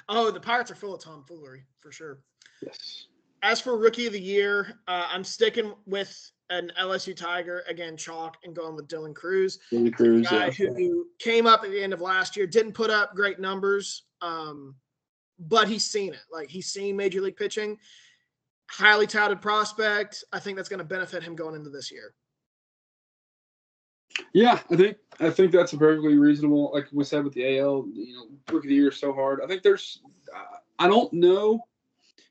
The Pirates are full of tomfoolery, for sure. Yes. As for Rookie of the Year, I'm sticking with an LSU Tiger, again, chalk, and going with Dylan Cruz. Dylan Cruz, guy who came up at the end of last year, didn't put up great numbers, but he's seen it. Like, he's seen Major League pitching. Highly touted prospect. I think that's going to benefit him going into this year. Yeah, I think that's a perfectly reasonable, like we said with the AL, Rookie of the Year is so hard. I think there's, I don't know.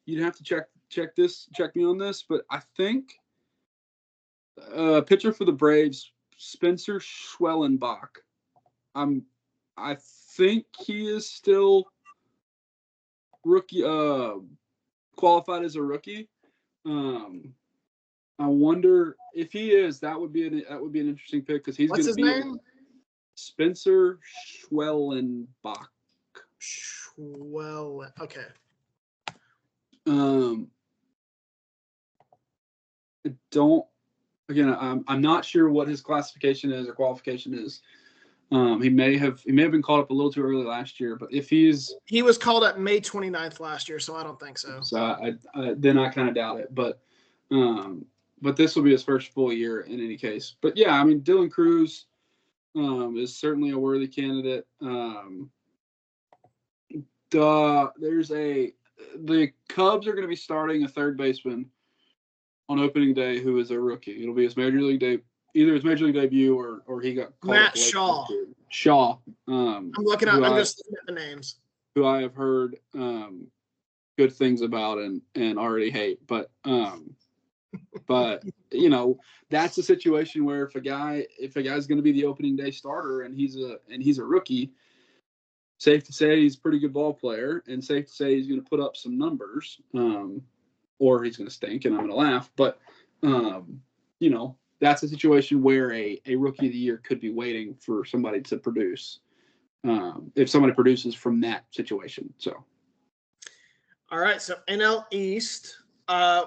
You'd have to check me on this, but I think pitcher for the Braves, Spencer Schwellenbach. I think he is still rookie, qualified as a rookie. I wonder if he is. That would be an interesting pick because he's going to be. What's his name? Spencer Schwellenbach. Okay. I'm not sure what his classification is or qualification is. He may have been called up a little too early last year, but if he was called up May 29th last year, so I don't think so. So then I kind of doubt it, but this will be his first full year in any case. But yeah, I mean, Dylan Cruz is certainly a worthy candidate. The Cubs are going to be starting a third baseman on opening day who is a rookie. It'll be his major league debut or he got called Matt Shaw. I'm just looking at the names. Who I have heard good things about and already hate, but that's a situation where if a guy's going to be the opening day starter and he's a rookie, safe to say he's a pretty good ball player and safe to say he's going to put up some numbers, or he's going to stink and I'm going to laugh. But, that's a situation where a Rookie of the Year could be waiting for somebody to produce if somebody produces from that situation. So. All right. So NL East, I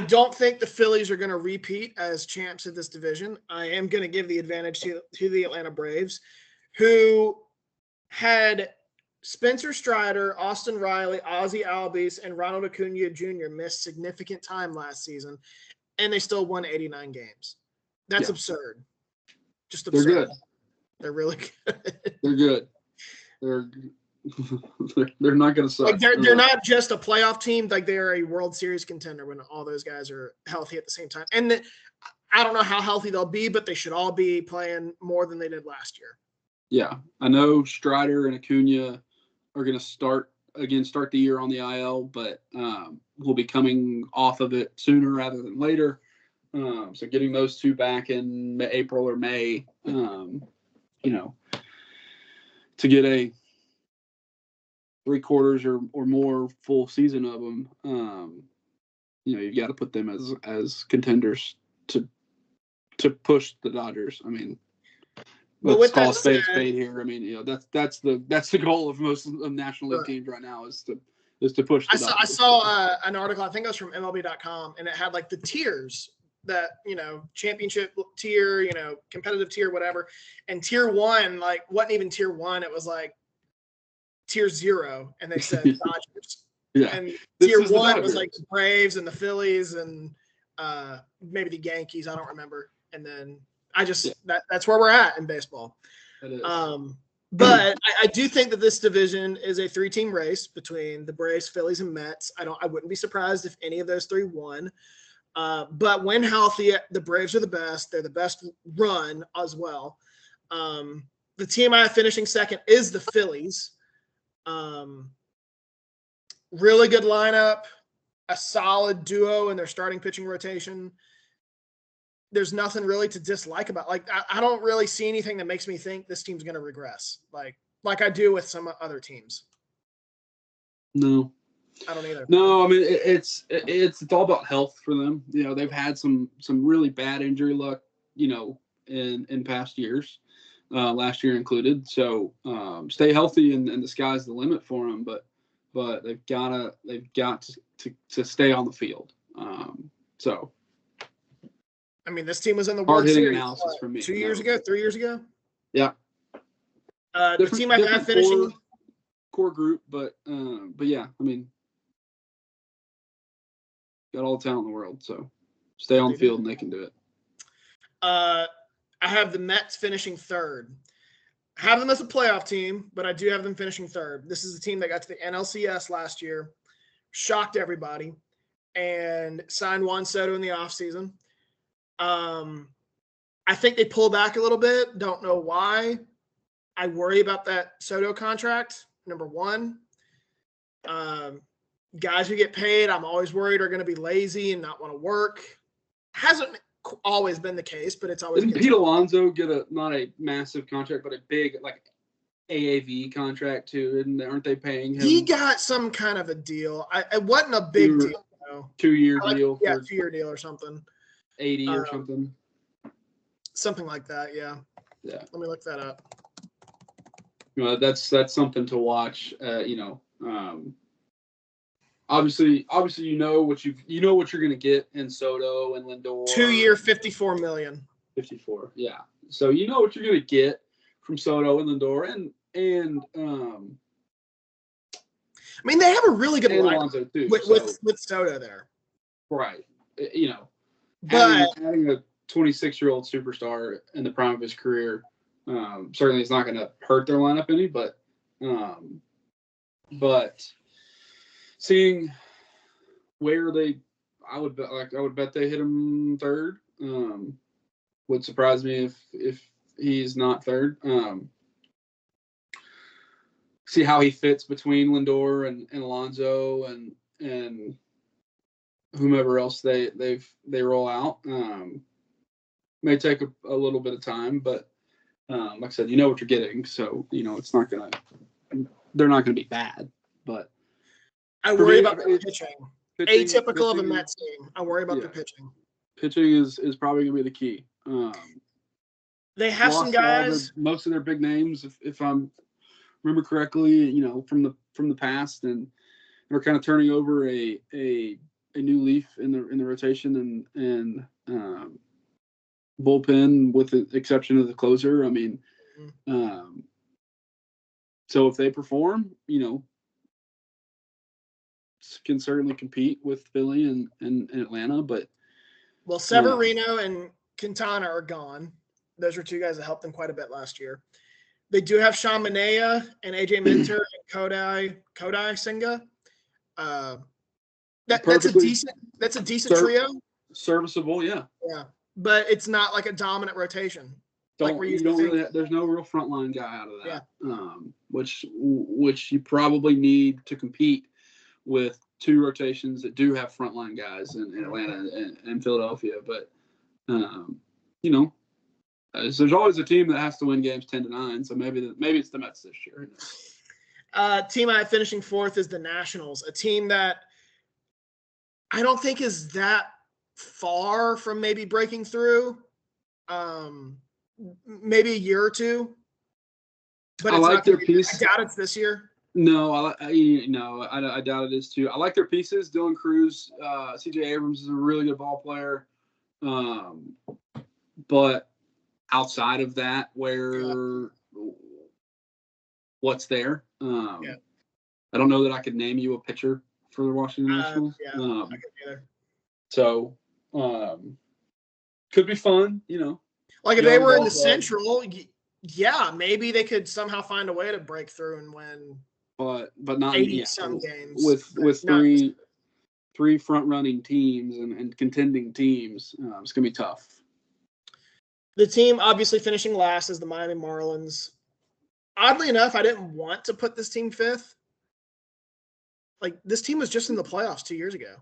don't think the Phillies are going to repeat as champs of this division. I am going to give the advantage to the Atlanta Braves, who had Spencer Strider, Austin Riley, Ozzie Albies, and Ronald Acuna Jr. missed significant time last season, and they still won 89 games. That's absurd. Just absurd. They're good. They're really good. They're good. They're not going to suck. Like they're not just a playoff team. Like they're a World Series contender when all those guys are healthy at the same time. And I don't know how healthy they'll be, but they should all be playing more than they did last year. Yeah, I know Strider and Acuna are going to start the year on the IL, but we'll be coming off of it sooner rather than later. So getting those two back in April or May, to get a 3/4 or more full season of them, you've got to put them as contenders to push the Dodgers. I mean, let's call a spade here. I mean, that's the goal of most of the National League teams right now is to push the Dodgers. I saw an article, I think it was from MLB.com, and it had like the tiers that, championship tier, competitive tier, whatever. And tier 1, like, wasn't even tier 1. It was like tier 0. And they said Dodgers. Yeah. And tier 1 was like the Braves and the Phillies and maybe the Yankees. I don't remember. And then that's where we're at in baseball. It is. But I do think that this division is a 3-team race between the Braves, Phillies, and Mets. I wouldn't be surprised if any of those 3 won. But when healthy, the Braves are the best. They're the best run as well. The team I have finishing second is the Phillies. Really good lineup, a solid duo in their starting pitching rotation. There's nothing really to dislike about. Like, I don't really see anything that makes me think this team's going to regress. Like I do with some other teams. No, I don't either. No, I mean it's all about health for them. You know, they've had some really bad injury luck, you know, in past years, last year included. So stay healthy, and the sky's the limit for them. But they've got to stay on the field. So I mean, this team was in the hard World hitting Series analysis for me. 2 years ago, 3 years ago. Yeah. The team I have finishing core group, but yeah, I mean, got all the talent in the world, so stay on the field and they can do it. I have the Mets finishing third. I have them as a playoff team, but I do have them finishing third. This is a team that got to the NLCS last year, shocked everybody, and signed Juan Soto in the offseason. I think they pull back a little bit. Don't know why. I worry about that Soto contract, number one. Guys who get paid, I'm always worried are going to be lazy and not want to work. Hasn't always been the case, but it's always. Didn't Pete Alonso get not a massive contract, but a big like AAV contract too? And aren't they paying him? He got some kind of a deal. It wasn't a big deal. No. 2-year deal. Yeah, 2-year deal or something. 80 or something. Something like that. Yeah. Yeah. Let me look that up. You know, that's something to watch. You know, obviously, you know what you're gonna get in Soto and Lindor. 2-year, $54 million. 54, yeah. So you know what you're gonna get from Soto and Lindor, and I mean, they have a really good lineup Alonso too, with Soto there. Right. You know, but adding a 26-year-old superstar in the prime of his career, certainly is not going to hurt their lineup any. But seeing where I would bet they hit him third. Would surprise me if he's not third. See how he fits between Lindor and Alonso and whomever else they roll out. May take a little bit of time, but like I said, you know what you're getting, so you know they're not gonna be bad. But I worry about the pitching. Atypical of a Mets team. I worry about the pitching. Pitching is probably gonna be the key. They have some guys. Most of their big names, if I remember correctly, you know, from the past, and they're kind of turning over a new leaf in the rotation and bullpen, with the exception of the closer. I mean, so if they perform, you know, can certainly compete with Philly and Atlanta. But Severino and Quintana are gone. Those are two guys that helped them quite a bit last year. They do have Sean Manaea and AJ Minter and Kodai Senga. That's a decent trio. Serviceable, yeah. Yeah, but it's not like a dominant rotation. There's no real frontline guy out of that. Yeah. Which you probably need to compete with two rotations that do have frontline guys in Atlanta and Philadelphia. But you know, there's always a team that has to win games 10-9. So maybe it's the Mets this year. Team I have finishing fourth is the Nationals, a team that I don't think is that far from maybe breaking through. Maybe a year or two. But I like their piece. I doubt it's this year. No, I doubt it is too. I like their pieces. Dylan Cruz, CJ Abrams is a really good ball player. But outside of that, what's there? I don't know that I could name you a pitcher for the Washington Nationals. I couldn't either. So, could be fun, you know. Like if they were in the Central, yeah, maybe they could somehow find a way to break through and win. But not 80 some games with three three front-running teams and contending teams. It's going to be tough. The team obviously finishing last is the Miami Marlins. Oddly enough, I didn't want to put this team fifth. Like, this team was just in the playoffs 2 years ago.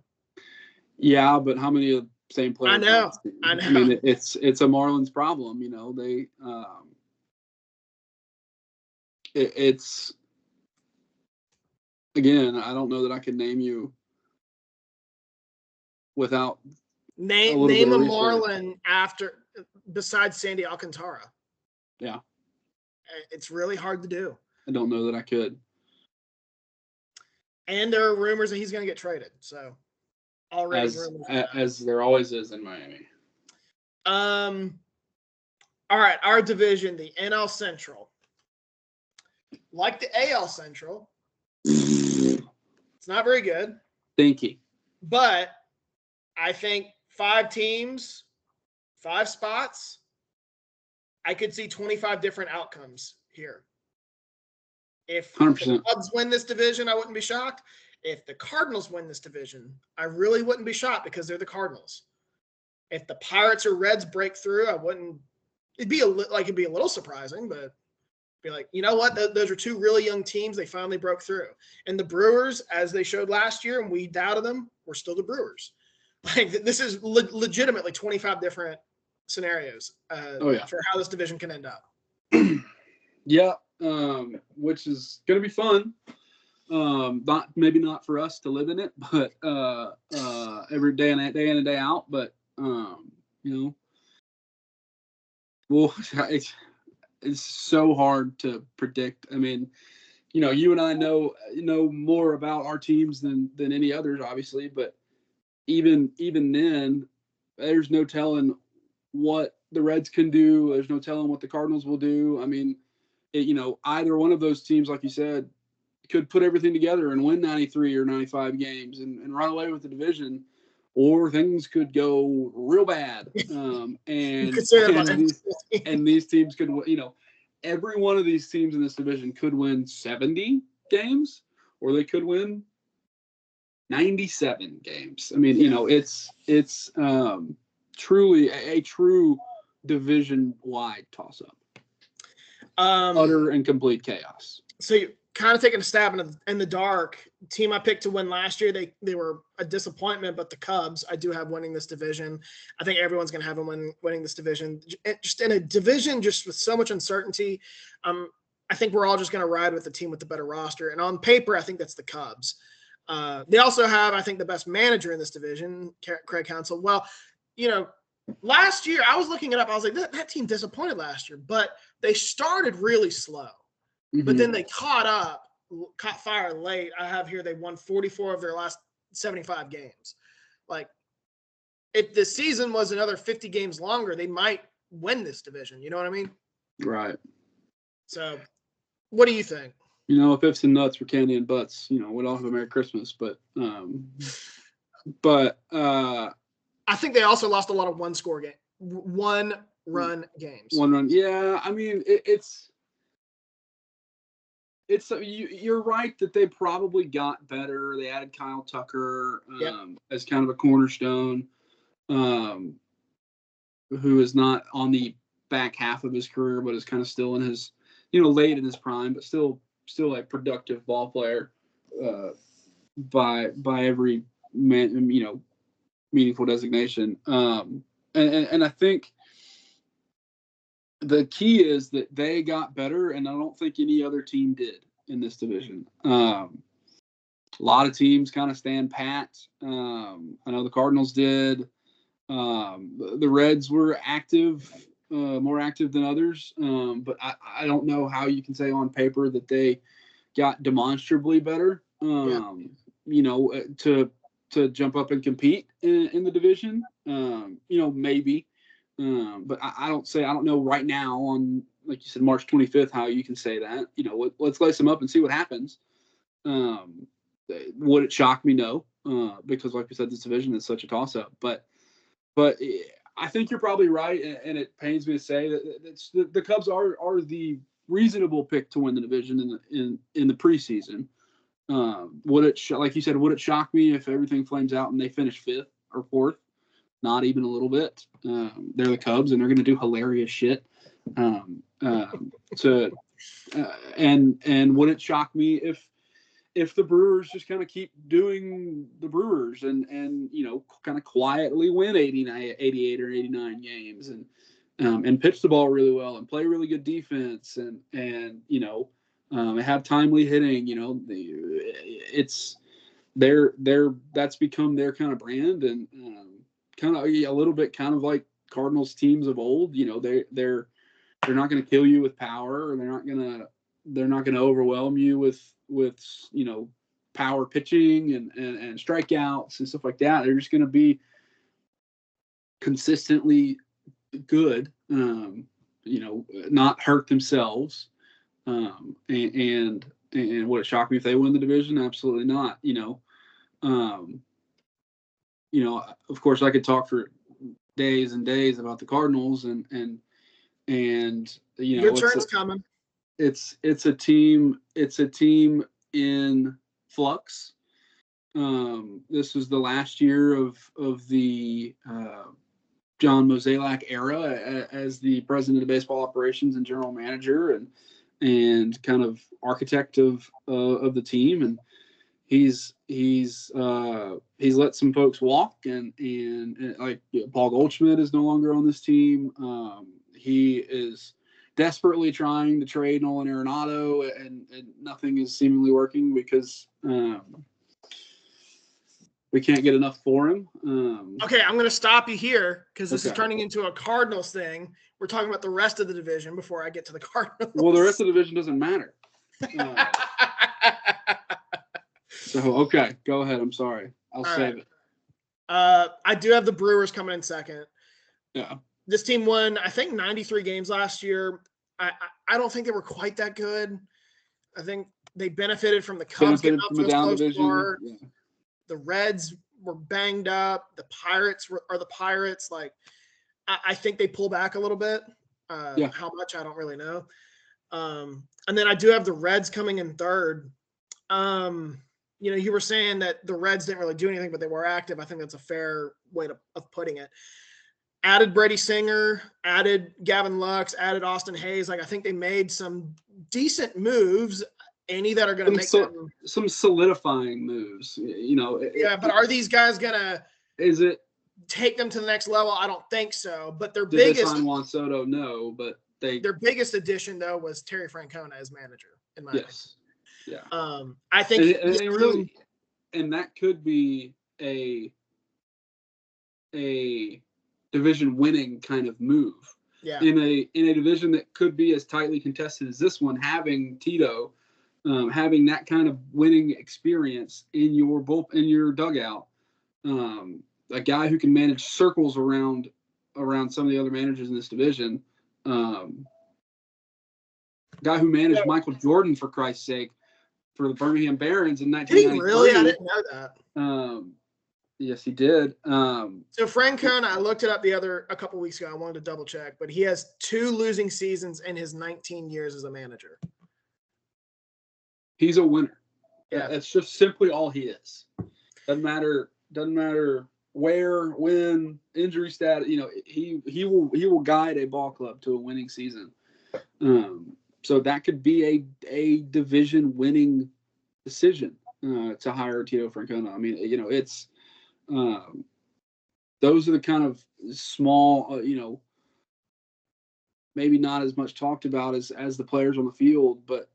Yeah, but how many of the same players? I know. I mean, it's a Marlins problem. They it's again. I don't know that I can name you without name a Marlin besides Sandy Alcantara. Yeah, it's really hard to do. I don't know that I could. And there are rumors that he's going to get traded. So already rumors. As there always is in Miami. All right, our division, the NL Central. Like the AL Central, it's not very good. Stinky. But I think 5 teams, 5 spots, I could see 25 different outcomes here. If 100%. the Cubs win this division, I wouldn't be shocked. If the Cardinals win this division, I really wouldn't be shocked because they're the Cardinals. If the Pirates or Reds break through, I wouldn't. It'd be a little surprising, but be like, you know what? Those are 2 really young teams. They finally broke through. And the Brewers, as they showed last year, and we doubted them, were still the Brewers. Like, this is legitimately 25 different scenarios for how this division can end up. Yeah, which is going to be fun. Maybe not for us to live in it, but every day in and day out. But well, it's so hard to predict. I mean, you and I know more about our teams than any others, obviously. But even then, there's no telling what the Reds can do. There's no telling what the Cardinals will do. I mean, either one of those teams, like you said, could put everything together and win 93 or 95 games and run away with the division, or things could go real bad. And these teams could, every one of these teams in this division could win 70 games, or they could win 97 games. I mean, it's truly a true division-wide toss-up. Utter and complete chaos. So you're kind of taking a stab in the dark. Team I picked to win last year, they were a disappointment, but the Cubs, I do have winning this division. I think everyone's going to have them winning this division. Just in a division just with so much uncertainty, I think we're all just going to ride with the team with the better roster. And on paper, I think that's the Cubs. They also have, I think, the best manager in this division, Craig Counsell. Well, last year, I was looking it up. I was like, that team disappointed last year, but they started really slow. Mm-hmm. But then they caught fire late. I have here they won 44 of their last 75 games. Like, if the season was another 50 games longer, they might win this division. You know what I mean? Right. So, what do you think? If ifs and nuts were candy and butts, we'd all have a Merry Christmas. But I think they also lost a lot of one-run games. Yeah. I mean, you're right that they probably got better. They added Kyle Tucker as kind of a cornerstone, who is not on the back half of his career, but is kind of still in his, late in his prime, but still a productive ball player by every meaningful designation. And I think the key is that they got better, and I don't think any other team did in this division. A lot of teams kind of stand pat. I know the Cardinals did. The Reds were active, more active than others. But I don't know how you can say on paper that they got demonstrably better, to jump up and compete in the division. Maybe. But I don't know right now on, like you said, March 25th, how you can say that. Let's lace them up and see what happens. Would it shock me? No, because like we said, this division is such a toss-up. But I think you're probably right, and it pains me to say that the Cubs are the reasonable pick to win the division in the preseason. Like you said, would it shock me if everything flames out and they finish 5th or 4th? Not even a little bit. They're the Cubs, and they're going to do hilarious shit. And would it shock me if the Brewers just kind of keep doing the Brewers and kind of quietly win 88 or 89 games and pitch the ball really well and play really good defense and have timely hitting. That's become their kind of brand and kind of a little bit kind of like Cardinals teams of old. They're not going to kill you with power, or they're not gonna overwhelm you with power pitching and strikeouts and stuff like that. They're just going to be consistently good, not hurt themselves. And would it shock me if they win the division? Absolutely not. Of course I could talk for days and days about the Cardinals and your turn's coming. It's a team in flux. This was the last year of the John Mozeliak era as the president of baseball operations and general manager and kind of architect of the team, and he's let some folks walk and like Paul Goldschmidt is no longer on this team. He is desperately trying to trade Nolan Arenado, and nothing is seemingly working because we can't get enough for him. Okay, I'm going to stop you here because this is turning into a Cardinals thing. We're talking about the rest of the division before I get to the Cardinals. Well, the rest of the division doesn't matter. So, okay, go ahead. I'm sorry. I'll save it. I do have the Brewers coming in second. Yeah. This team won, I think, 93 games last year. I don't think they were quite that good. I think they benefited from the Cubs getting up to a slow start. Yeah. The Reds were banged up. The Pirates are the Pirates. Like, I think they pull back a little bit. How much, I don't really know. And then I do have the Reds coming in third. You were saying that the Reds didn't really do anything, but they were active. I think that's a fair way of putting it. Added Brady Singer, added Gavin Lux, added Austin Hayes. Like, I think they made some decent moves. Any that are going to make some solidifying moves, Yeah, but are these guys going to take them to the next level? I don't think so. But their biggest they sign Juan Soto? No, but their biggest addition though was Terry Francona as manager. In my opinion. Yeah. I think and that could be a division winning kind of move. Yeah. In a division that could be as tightly contested as this one, having Tito, having that kind of winning experience in your dugout, a guy who can manage circles around some of the other managers in this division, guy who managed Michael Jordan, for Christ's sake, for the Birmingham Barons in 1993. Did he really? I didn't know that. Yes, he did. So Francona, I looked it up a couple weeks ago. I wanted to double check, but he has 2 losing seasons in his 19 years as a manager. He's a winner. Yeah, that's just simply all he is. Doesn't matter where, when, injury status. He will guide a ball club to a winning season. So that could be a division winning decision to hire Tito Francona. I mean, it's those are the kind of small, maybe not as much talked about as the players on the field, but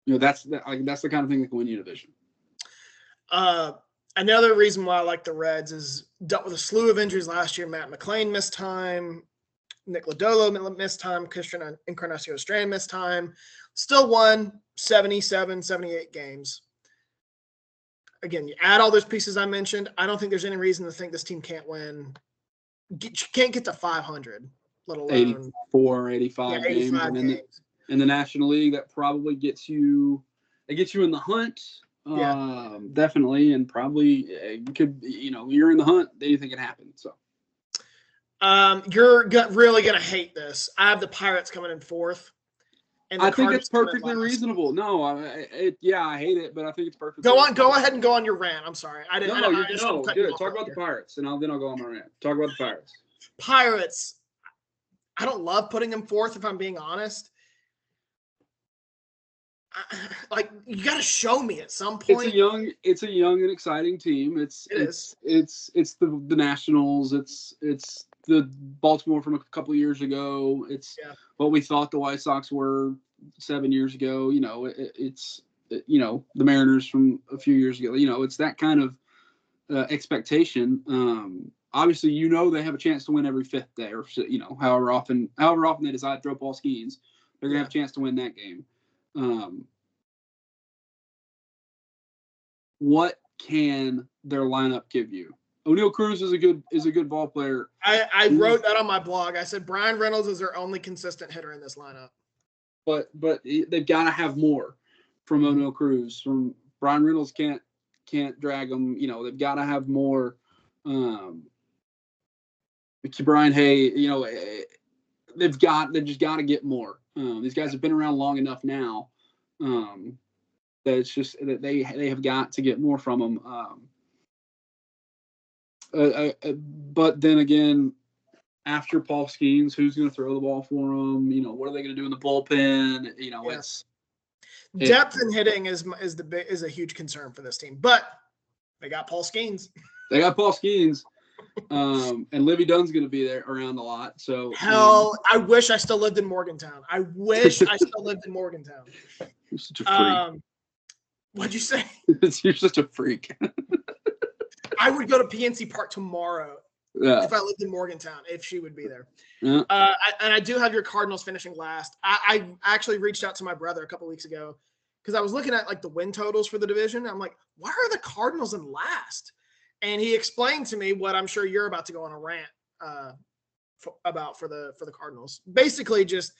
that's the kind of thing that can win you a division. Another reason why I like the Reds is dealt with a slew of injuries last year. Matt McLain missed time. Nick Lodolo missed time. Christian Encarnacion-Strand missed time. Still won 77, 78 games. Again, you add all those pieces I mentioned. I don't think there's any reason to think this team can't win. Can't get to 500, let alone 84, 85 games. And in the National League, that probably gets you in the hunt. Definitely, and probably could, you're in the hunt, anything can happen. So. You're really going to hate this. I have the Pirates coming in fourth. And I think it's perfectly reasonable. No, I hate it, but I think it's perfectly. Go ahead and go on your rant. I'm sorry. I didn't. No, I just no. Good. Talk about the Pirates, and then I'll go on my rant. Talk about the Pirates. Pirates. I don't love putting them fourth, if I'm being honest. Like, you got to show me at some point. It's a young and exciting team. It's the Nationals. It's the Baltimore from a couple of years ago. It's what we thought the White Sox were 7 years ago. You know, it's the Mariners from a few years ago. You know, it's that kind of expectation. Obviously, they have a chance to win every fifth day, or however often they decide to throw Paul Skeens, they're gonna have a chance to win that game. What can their lineup give you? O'Neal Cruz is a good ball player. I wrote that on my blog. I said Brian Reynolds is their only consistent hitter in this lineup. But they've got to have more from O'Neal Cruz. From Brian Reynolds can't drag them. They've got to have more. Brian Hay, they've just got to get more. These guys have been around long enough now that it's just that they have got to get more from them. But then again, after Paul Skeens, who's going to throw the ball for them? What are they going to do in the bullpen? It's depth in hitting is a huge concern for this team. But they got Paul Skeens. And Livy Dunn's going to be there around a lot. So I wish I still lived in Morgantown. You're such a freak. What'd you say? You're such a freak. I would go to PNC Park tomorrow if I lived in Morgantown, if she would be there. Yeah. And I do have your Cardinals finishing last. I actually reached out to my brother a couple weeks ago because I was looking at like the win totals for the division. I'm like, why are the Cardinals in last? And he explained to me what I'm sure you're about to go on a rant about for the Cardinals. Basically, just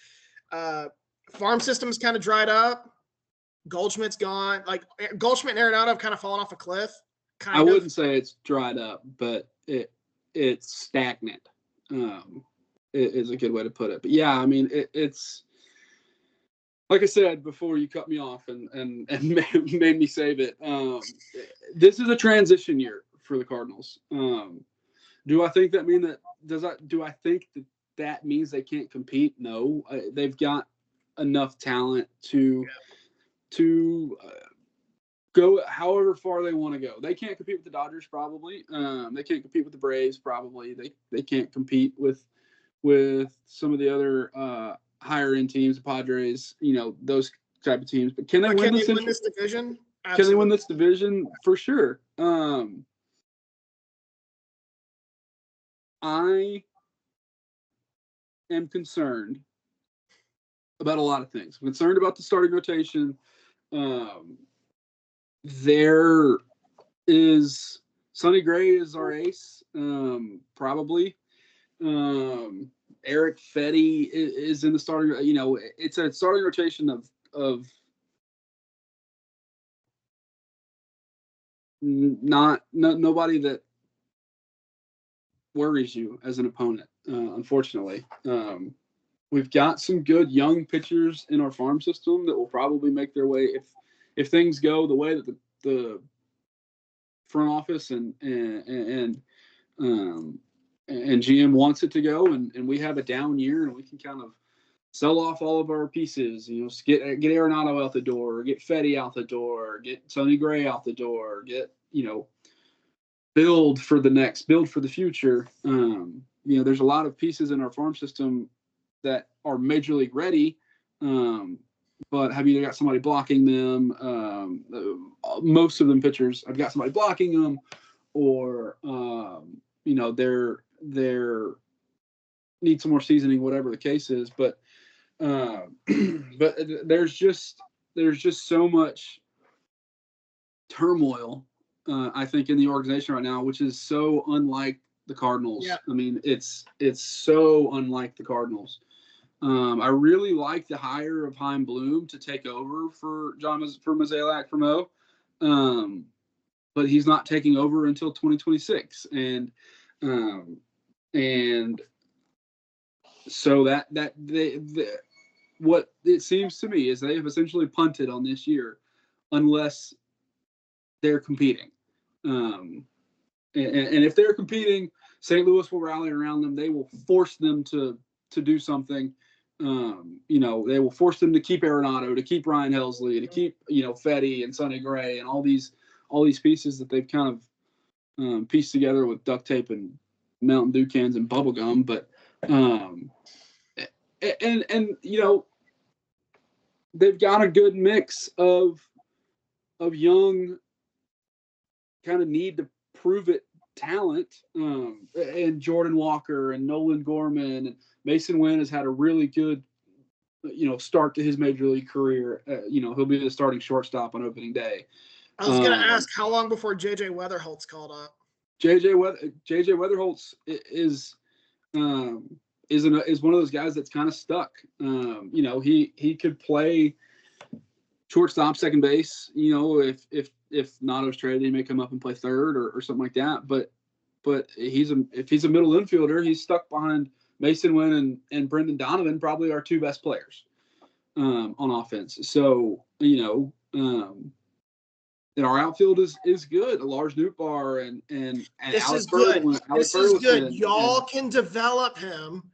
farm system's kind of dried up. Goldschmidt's gone. Like Goldschmidt and Arenado have kind of fallen off a cliff. I wouldn't say it's dried up, but it's stagnant. It is a good way to put it. But yeah, I mean, it's like I said before you cut me off and made me save it. This is a transition year for the Cardinals. Do I think that do I think that means they can't compete? No, they've got enough talent to go however far they want to go. They can't compete with the Dodgers, probably. They can't compete with the Braves, probably. They can't compete with some of the other higher end teams, the Padres, those type of teams. But can they win this division? Absolutely. Can they win this division? For sure. I am concerned about a lot of things. I'm concerned about the starting rotation. There is Sonny Gray is our ace, probably. Eric Fetty is in the starting. It's a starting rotation of nobody that worries you as an opponent. Unfortunately, we've got some good young pitchers in our farm system that will probably make their way if things go the way that the front office and GM wants it to go, and we have a down year, and we can kind of sell off all of our pieces. Get Arenado out the door, get Fetty out the door, get Sonny Gray out the door, get build for the future. There's a lot of pieces in our farm system that are major league ready. But have either got somebody blocking them. Most of them pitchers have got somebody blocking them, or they're need some more seasoning, whatever the case is. But there's just so much turmoil, I think, in the organization right now, which is so unlike the Cardinals. Yeah. I mean, it's so unlike the Cardinals. I really like the hire of Chaim Bloom to take over for Mozeliak from O. But he's not taking over until 2026. And so that what it seems to me is they have essentially punted on this year unless they're competing. And if they're competing, St. Louis will rally around them. They will force them to do something. They will force them to keep Arenado, to keep Ryan Helsley, to keep, Fetty and Sonny Gray and all these pieces that they've kind of pieced together with duct tape and Mountain Dew cans and bubble gum. But they've got a good mix of young kind of need to prove it talent, and Jordan Walker and Nolan Gorman and Mason Wynn has had a really good, start to his major league career. He'll be the starting shortstop on opening day. I was going to ask, how long before J.J. Weatherholt's called up? J.J. Weatherholtz is one of those guys that's kind of stuck. He could play shortstop, second base. If Notto's traded, he may come up and play third or something like that. But if he's a middle infielder, he's stuck behind Mason Wynn and Brendan Donovan, probably our two best players on offense. So and our outfield is good. Lars Nootbaar and this Alex is good. Burleson, This is good. Y'all can develop him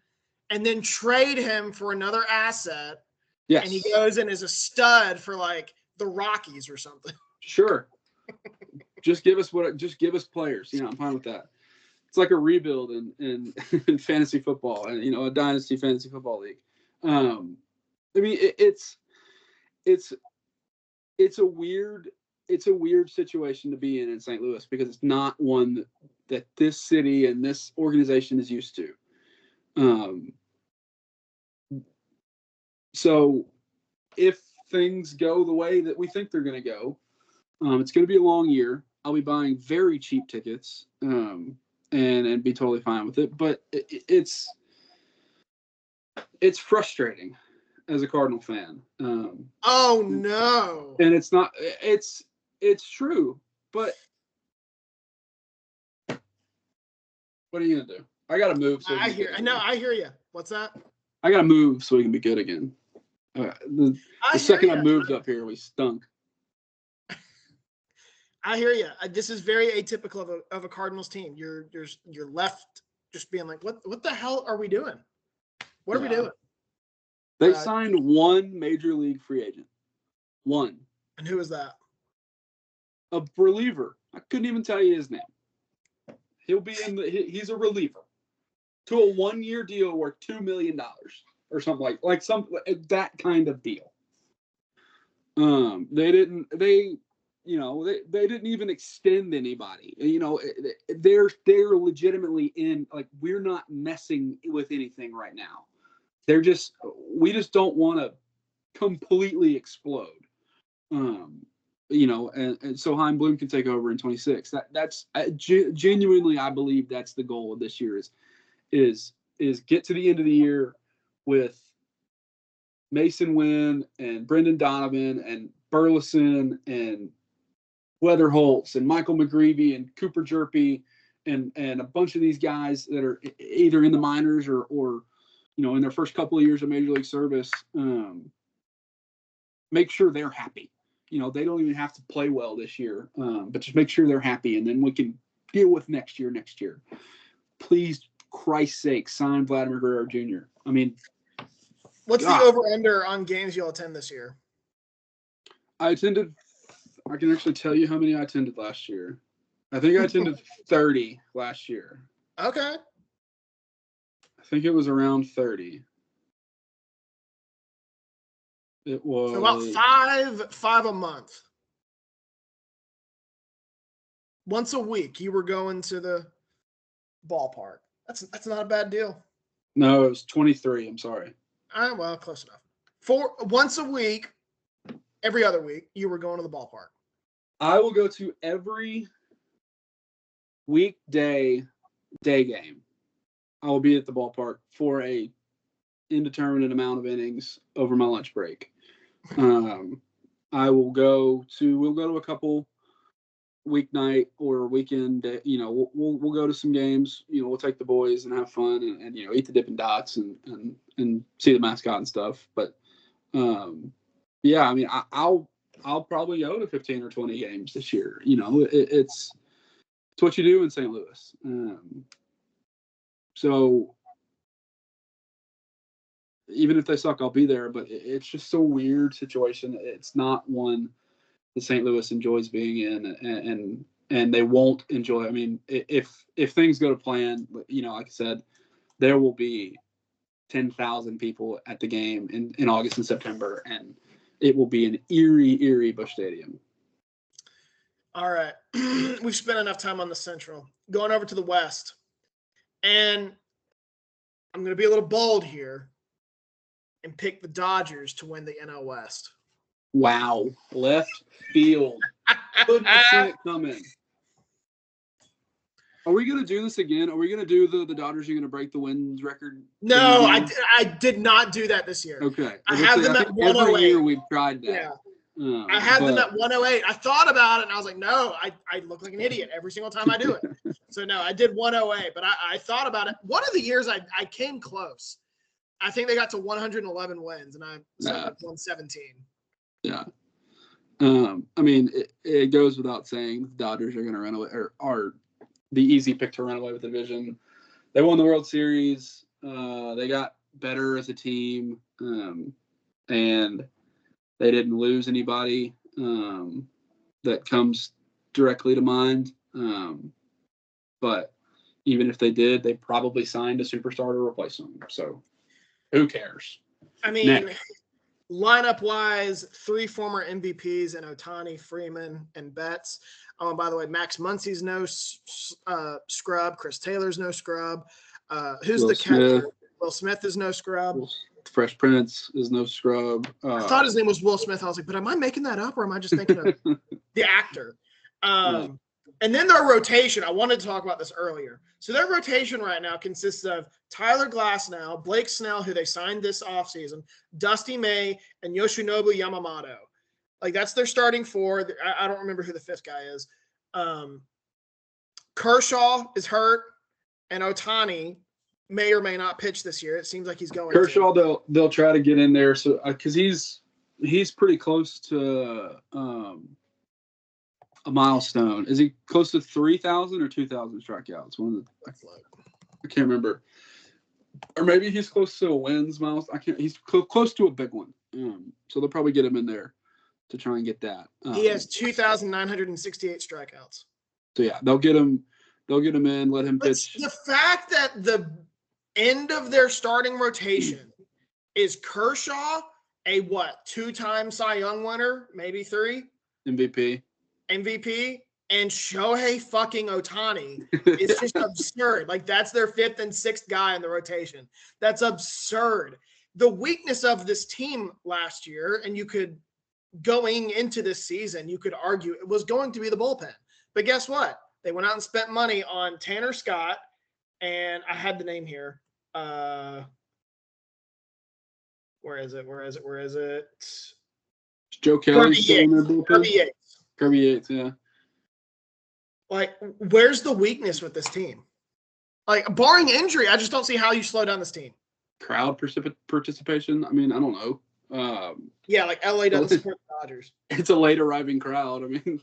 and then trade him for another asset. Yes. And he goes and is a stud for like the Rockies or something. Sure. Just give us players. I'm fine with that. It's like a rebuild in fantasy football and a dynasty fantasy football league. It's a weird situation to be in St. Louis because it's not one that this city and this organization is used to. So if things go the way that we think they're going to go, it's going to be a long year. I'll be buying very cheap tickets and be totally fine with it. But it's frustrating as a Cardinal fan. Oh no! And it's not. It's true. But what are you gonna do? I gotta move. So I hear you. What's that? I gotta move so we can be good again. The second I moved up here, we stunk. I hear you. This is very atypical of a Cardinals team. You're left just being like, what the hell are we doing? What are we doing? They signed one major league free agent. One. And who is that? A reliever. I couldn't even tell you his name. He'll be he's a reliever to a 1-year deal worth $2 million or something like that kind of deal. They didn't even extend anybody. They're legitimately in, like, we're not messing with anything right now. We just don't want to completely explode. And so Chaim Bloom can take over in 26. That's genuinely, I believe that's the goal of this year is get to the end of the year with Mason Wynn and Brendan Donovan and Burleson and Weatherholtz and Michael McGreevy and Cooper Jerpy and a bunch of these guys that are either in the minors or in their first couple of years of major league service. Make sure they're happy. They don't even have to play well this year, but just make sure they're happy, and then we can deal with next year. Please, Christ's sake, sign Vladimir Guerrero Jr. I mean, what's the over-under on games you'll attend this year? I can actually tell you how many I attended last year. I think I attended 30 last year. Okay. I think it was around 30. It was so about five a month. Once a week, you were going to the ballpark. That's not a bad deal. No, it was 23. I'm sorry. Well, close enough. Once a week, every other week, you were going to the ballpark. I will go to every weekday day game. I will be at the ballpark for a indeterminate amount of innings over my lunch break. We'll go to a couple weeknight or weekend. We'll go to some games. We'll take the boys and have fun and eat the Dippin' Dots and see the mascot and stuff. But yeah, I mean, I'll probably go to 15 or 20 games this year. You know, it's what you do in St. Louis. So even if they suck, I'll be there. But it's just a weird situation. It's not one that St. Louis enjoys being in, and they won't enjoy. I mean, if things go to plan, you know, like I said, there will be 10,000 people at the game in August and September, and it will be an eerie Busch Stadium. All right. We've spent enough time on the Central. Going over to the West. And I'm going to be a little bold here and pick the Dodgers to win the NL West. Wow. Left field. Couldn't have seen it coming. Are we going to do this again? Are we going to do the Dodgers are going to break the wins record? No, I did not do that this year. Okay. I have them at 108. Every year we've tried that. Yeah. I had them at 108. I thought about it, and I was like, no, I look like an idiot every single time I do it. So, no, I did 108, but I thought about it. One of the years I came close. I think they got to 111 wins, and I started at 117. Yeah. I mean, it goes without saying the Dodgers are going to run away, or are the easy pick to run away with the division. They won the World Series. They got better as a team, and they didn't lose anybody that comes directly to mind. But even if they did, they probably signed a superstar to replace them. So who cares? I mean, lineup-wise, 3 former MVPs in Ohtani, Freeman, and Betts. Oh, and by the way, Max Muncy's no scrub. Chris Taylor's no scrub. Who's the catcher? Will Smith is no scrub. Fresh Prince is no scrub. I thought his name was Will Smith. I was like, but am I making that up, or am I just thinking of the actor? And then their rotation, I wanted to talk about this earlier. So their rotation right now consists of Tyler Glasnow, Blake Snell, who they signed this offseason, Dusty May, and Yoshinobu Yamamoto. Like, that's their starting 4. I don't remember who the 5th guy is. Kershaw is hurt, and Ohtani may or may not pitch this year. It seems like he's going Kershaw, they'll try to get in there, so because he's pretty close to a milestone. Is he close to 3,000 or 2,000 strikeouts? I can't remember. Or maybe he's close to a wins milestone. He's close to a big one. So they'll probably get him in there to try and get that. He has 2,968 strikeouts. So yeah, they'll get him in, let him pitch. The fact that the end of their starting rotation is Kershaw, a 2-time Cy Young winner, maybe 3 MVP, and Shohei fucking Ohtani is just absurd. Like, that's their 5th and 6th guy in the rotation. That's absurd. The weakness of this team last year, and you could, going into this season, you could argue it was going to be the bullpen. But guess what? They went out and spent money on Tanner Scott, and I had the name here. Where is it? Joe Kelly still in their bullpen? Kirby Yates, yeah. Like, where's the weakness with this team? Like, barring injury, I just don't see how you slow down this team. Crowd participation? I mean, I don't know. Yeah, like LA doesn't support the Dodgers. It's a late arriving crowd. I mean,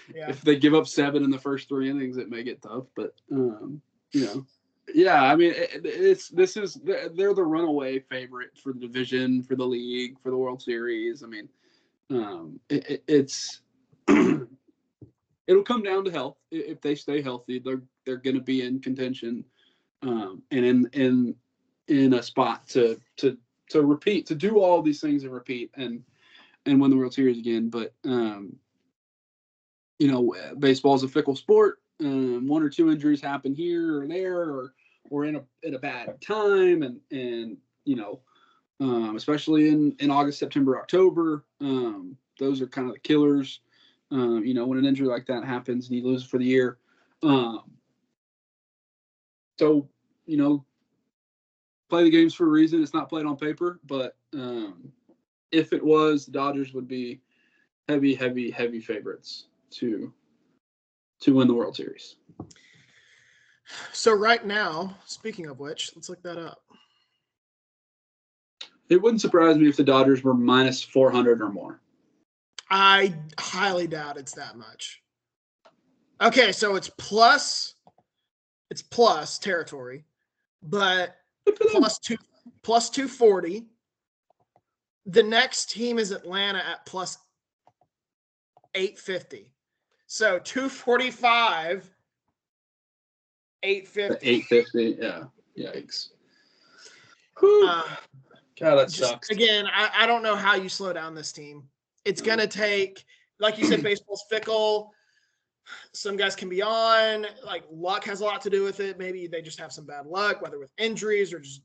if they give up 7 in the first 3 innings, it may get tough. But yeah. I mean, they're the runaway favorite for the division, for the league, for the World Series. I mean, it's it'll come down to health. If they stay healthy, they're going to be in contention, and in a spot to repeat, to do all these things and repeat and win the World Series again. But baseball is a fickle sport. 1 or 2 injuries happen here or there, or in a bad time, and especially in August, September, October, those are kind of the killers. When an injury like that happens and you lose for the year. So, play the games for a reason. It's not played on paper, but if it was, the Dodgers would be heavy favorites to win the World Series. So right now, speaking of which, let's look that up. It wouldn't surprise me if the Dodgers were minus 400 or more. I highly doubt it's that much. Okay, so it's plus territory, but plus 240. The next team is Atlanta at plus 850. So 245, 850. 850, yeah. Yikes. God, that sucks. Again, I don't know how you slow down this team. It's going to take, like you said, baseball's fickle. Some guys can be on. Like, luck has a lot to do with it. Maybe they just have some bad luck, whether with injuries or just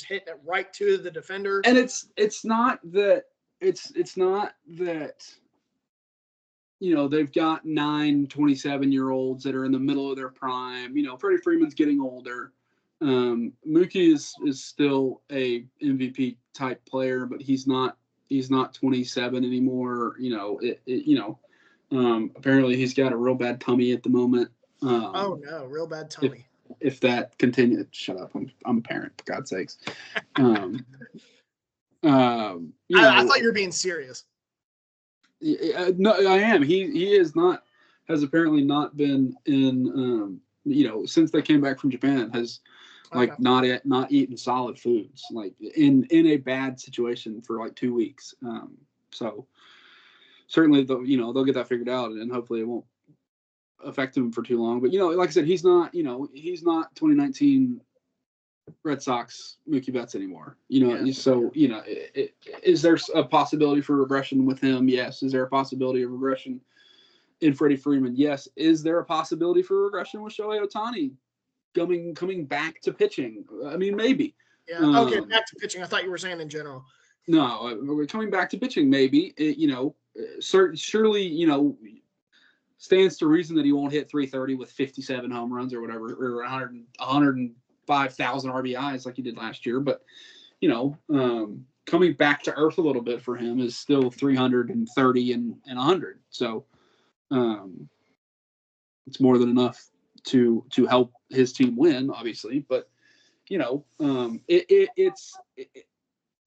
hitting it right to the defender. And it's not that they've got 9 27-year-olds that are in the middle of their prime. Freddie Freeman's getting older. Mookie is still a MVP type player, but he's not 27 anymore. Apparently he's got a real bad tummy at the moment. Oh no, real bad tummy. If that continues, shut up. I'm a parent, for God's sakes. I thought you were being serious. No, I am. He has apparently not been in since they came back from Japan, has not eaten solid foods, like in a bad situation for like 2 weeks. So certainly they'll get that figured out, and hopefully it won't affect him for too long. But like I said, he's not 2019 Red Sox Mookie Betts anymore. So is there a possibility for regression with him? Yes. Is there a possibility of regression in Freddie Freeman? Yes. Is there a possibility for regression with Shohei Ohtani coming back to pitching? I mean, maybe. Yeah. Okay, back to pitching. I thought you were saying in general. No, we're coming back to pitching. Maybe. Surely, stands to reason that he won't hit 330 with 57 home runs or whatever, or 105,000 RBIs like he did last year. But, coming back to earth a little bit for him is still 330 and 100. So it's more than enough to help his team win, obviously. But, it's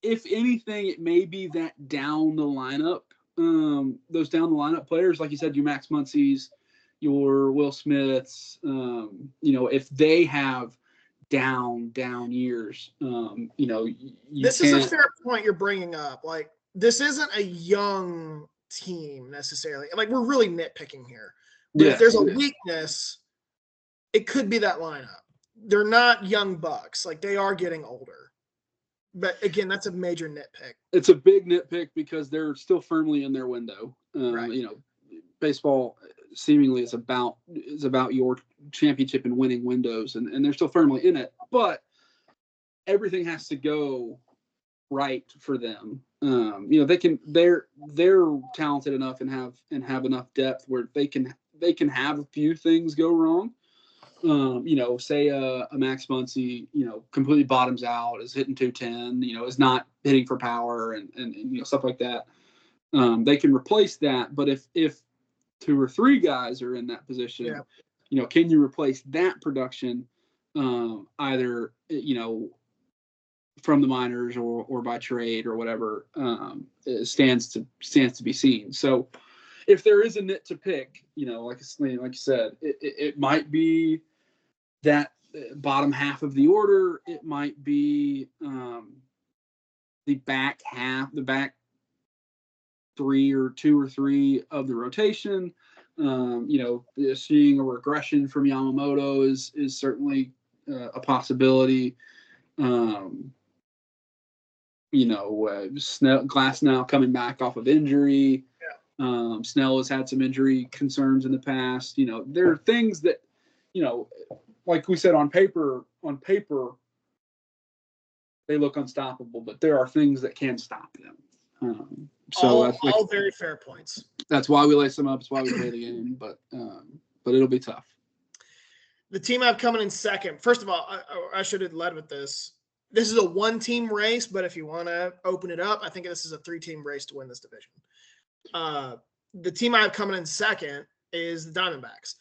if anything, it may be that down the lineup. Those down the lineup players, like you said, your Max Muncy's, your Will Smiths, if they have down years, this is a fair point you're bringing up. Like, this isn't a young team necessarily. Like, we're really nitpicking here. But if there's a weakness, it could be that lineup. They're not young bucks. Like, they are getting older. But again, that's a major nitpick. It's a big nitpick because they're still firmly in their window. Right. Baseball seemingly is about your championship and winning windows, and they're still firmly in it. But everything has to go right for them. They're talented enough and have enough depth where they can have a few things go wrong. Say a Max Muncy, completely bottoms out, is hitting 210, is not hitting for power and stuff like that. They can replace that, but if 2 or 3 guys are in that position, can you replace that production either from the minors or by trade or whatever? It stands to be seen. So if there is a nit to pick, like you said, it might be that bottom half of the order. It might be the back 2 or 3 of the rotation. Seeing a regression from Yamamoto is certainly a possibility. Glass now coming back off of injury. Yeah. Snell has had some injury concerns in the past. There are things that, like we said, on paper, they look unstoppable, but there are things that can stop them. All very fair points. That's why we lace them up. That's why we play the game. But it'll be tough. The team I have coming in second. First of all, I should have led with this. This is a 1-team race, but if you want to open it up, I think this is a 3-team race to win this division. The team I have coming in second is the Diamondbacks.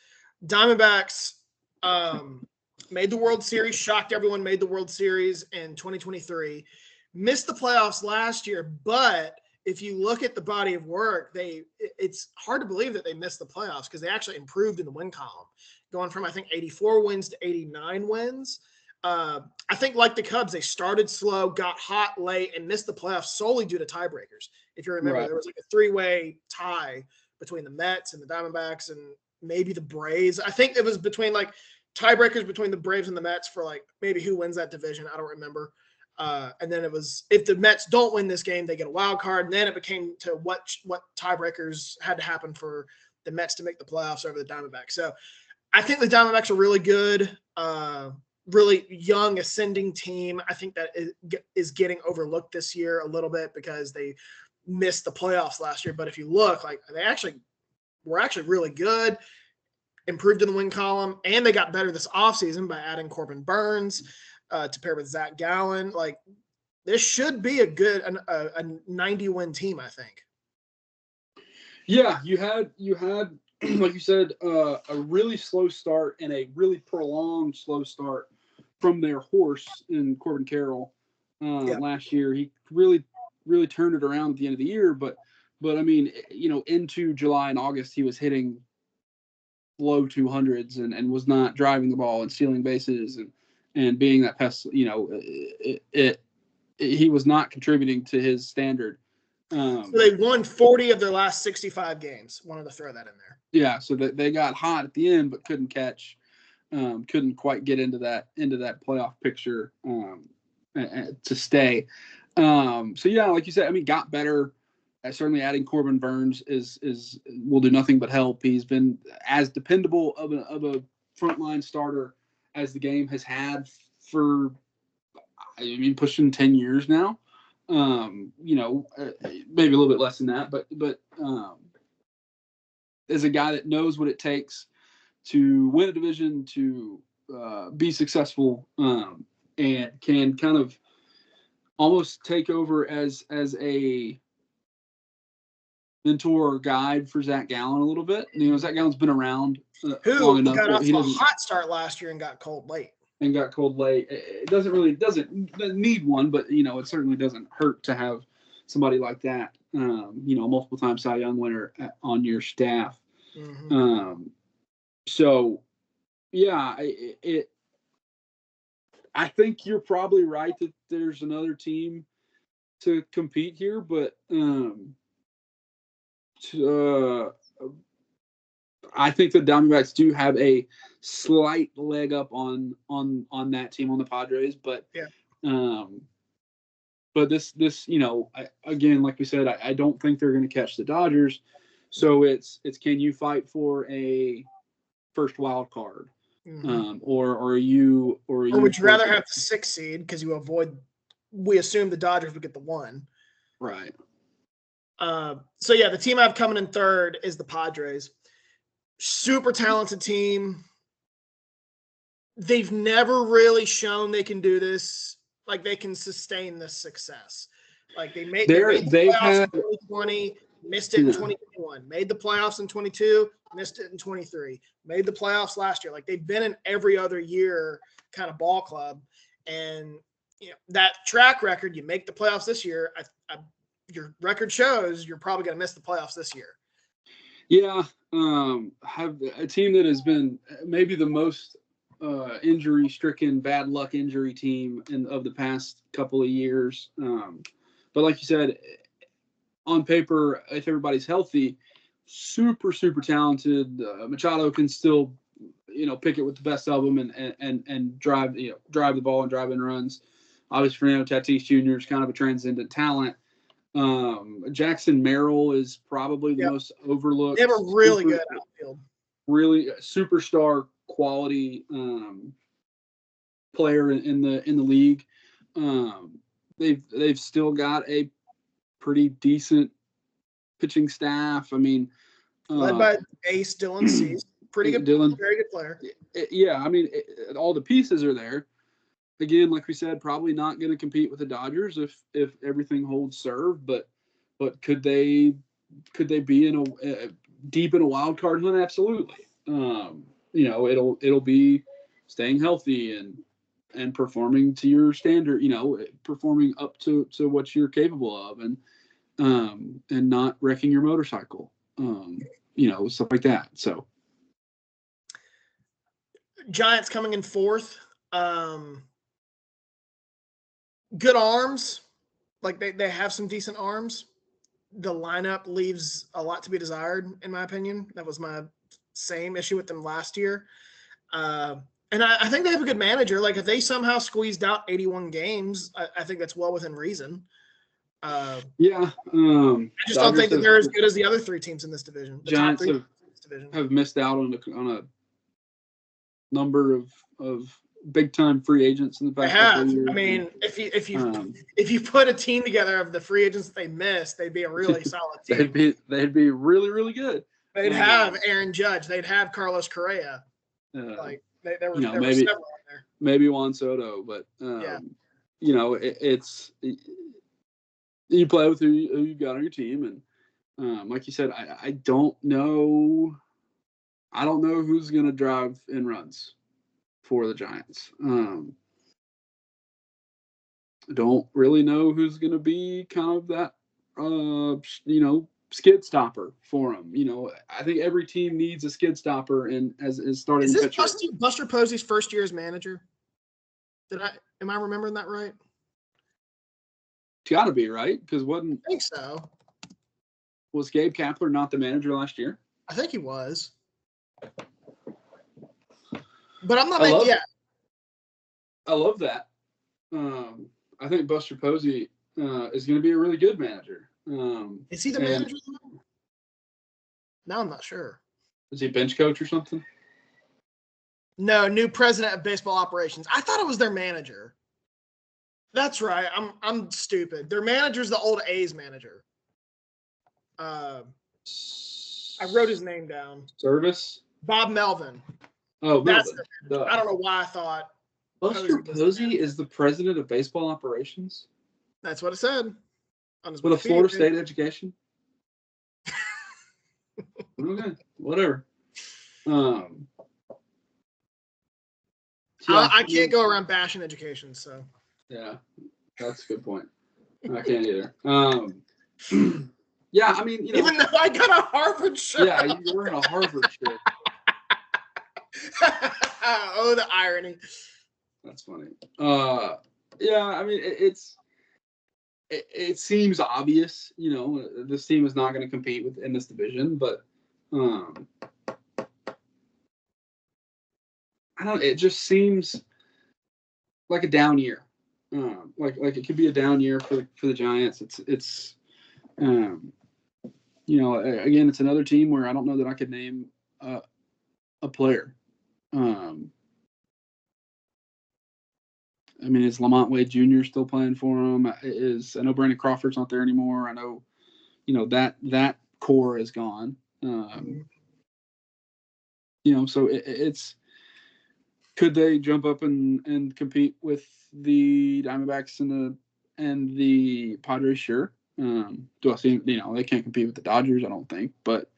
Diamondbacks made the World Series, shocked everyone, made the World Series in 2023. missed the playoffs last year, but if you look at the body of work, it's hard to believe that they missed the playoffs because they actually improved in the win column, going from, I think, 84 wins to 89 wins. I think, like the Cubs, they started slow, got hot late, and missed the playoffs solely due to tiebreakers. If you remember, there was like a three-way tie between the Mets and the Diamondbacks and maybe the Braves. I think it was between like tiebreakers between the Braves and the Mets for like maybe who wins that division. I don't remember. And then it was, if the Mets don't win this game, they get a wild card. And then it became to what tiebreakers had to happen for the Mets to make the playoffs over the Diamondbacks. So I think the Diamondbacks are really good, really young, ascending team. I think that is getting overlooked this year a little bit because they missed the playoffs last year. But if you look, like, they were actually really good, improved in the win column, and they got better this offseason by adding Corbin Burns to pair with Zach Gallen. Like, this should be a 90-win team, I think. Yeah, you had like you said, a really slow start and a really prolonged slow start from their horse in Corbin Carroll last year. He really turned it around at the end of the year, but I mean, into July and August, he was hitting low 200s and was not driving the ball and stealing bases and being that pest. He was not contributing to his standard. So they won 40 of their last 65 games. Wanted to throw that in there. Yeah, so they got hot at the end, but couldn't catch, couldn't quite get into that playoff picture to stay. So yeah, like you said, I mean, got better. Certainly, adding Corbin Burns will do nothing but help. He's been as dependable of a frontline starter as the game has had for, I mean, pushing 10 years now. Maybe a little bit less than that, but as a guy that knows what it takes to win a division, to be successful, and can kind of almost take over as a mentor or guide for Zach Gallen a little bit. Zach Gallen's been around long enough. Got off to a hot start last year and got cold late. It doesn't need one, but it certainly doesn't hurt to have somebody like that. Multiple time Cy Young winner on your staff. Mm-hmm. So yeah, I think you're probably right that there's another team to compete here, but I think the Diamondbacks do have a slight leg up on that team, on the Padres, but yeah. But this again, like we said, I don't think they're going to catch the Dodgers. So it's can you fight for a first wild card, mm-hmm. or would you rather have the 6th seed because we assume the Dodgers would get the 1, right? So yeah, the team I have coming in third is the Padres. Super talented team. They've never really shown they can do this. Like, they can sustain this success. Like, they made the playoffs in 2020, missed it in 2021. Made the playoffs in 22, missed it in 23. Made the playoffs last year. Like, they've been in every other year kind of ball club. And that track record, you make the playoffs this year, your record shows you're probably going to miss the playoffs this year. Yeah, have a team that has been maybe the most injury-stricken, bad luck injury team of the past couple of years. But like you said, on paper, if everybody's healthy, super, super talented. Machado can still, pick it with the best of them and drive the ball and drive in runs. Obviously, Fernando Tatis Jr. is kind of a transcendent talent. Jackson Merrill is probably the most overlooked. They have a really good outfield. Really superstar quality player in the league. They've still got a pretty decent pitching staff. I mean, led by ace Dylan Cease, pretty good, very good player. Yeah, I mean, all the pieces are there. Again, like we said, probably not going to compete with the Dodgers if everything holds serve. But could they be deep in a wild card hunt? Absolutely. It'll be staying healthy and and performing to your standard, performing up to what you're capable of, and not wrecking your motorcycle, stuff like that. So Giants coming in fourth. Good arms. Like they have some decent arms. The lineup leaves a lot to be desired, in my opinion. That was my same issue with them last year. And I think they have a good manager. Like if they somehow squeezed out 81 games, I think that's well within reason. I just don't think that they're as good as the other three teams in this division. The Giants top three teams in this division have missed out on a number of big time free agents in the past couple of years. I mean, if you put a team together of the free agents that they missed, they'd be a really solid team. they'd be really, really good. They'd have Aaron Judge. They'd have Carlos Correa. There were several on there. Maybe Juan Soto, but it's you play with who you've got on your team, and like you said, I don't know who's going to drive in runs for the Giants. I don't really know who's going to be kind of that, skid stopper for them. I think every team needs a skid stopper as starting pitcher. Is this Buster Posey's first year as manager? Am I remembering that right? It's got to be, right? Because I think so. Was Gabe Kapler not the manager last year? I think he was. But I'm not making. I love that. I think Buster Posey is going to be a really good manager. Is he the manager? No, I'm not sure. Is he bench coach or something? No, new president of baseball operations. I thought it was their manager. That's right. I'm stupid. Their manager's the old A's manager. I wrote his name down. Service? Bob Melvin. Oh, Melvin. I don't know why I thought. Buster Posey is the president of baseball operations? That's what it said. With a Florida State education? Okay, whatever. I can't go around bashing education, so. Yeah, that's a good point. I can't either. Yeah, I mean, even though I got a Harvard shirt. Yeah, you're wearing a Harvard shirt. Oh, the irony. That's funny. Yeah, I mean, it seems obvious, this team is not going to compete in this division, but I don't know, it just seems like a down year. Like it could be a down year for the Giants. It's again, it's another team where I don't know that I could name a player. I mean, is Lamont Wade Jr. still playing for him? I know Brandon Crawford's not there anymore. I know, that core is gone. So it's could they jump up and compete with the Diamondbacks and the Padres? Sure. Do I think they can't compete with the Dodgers? I don't think, but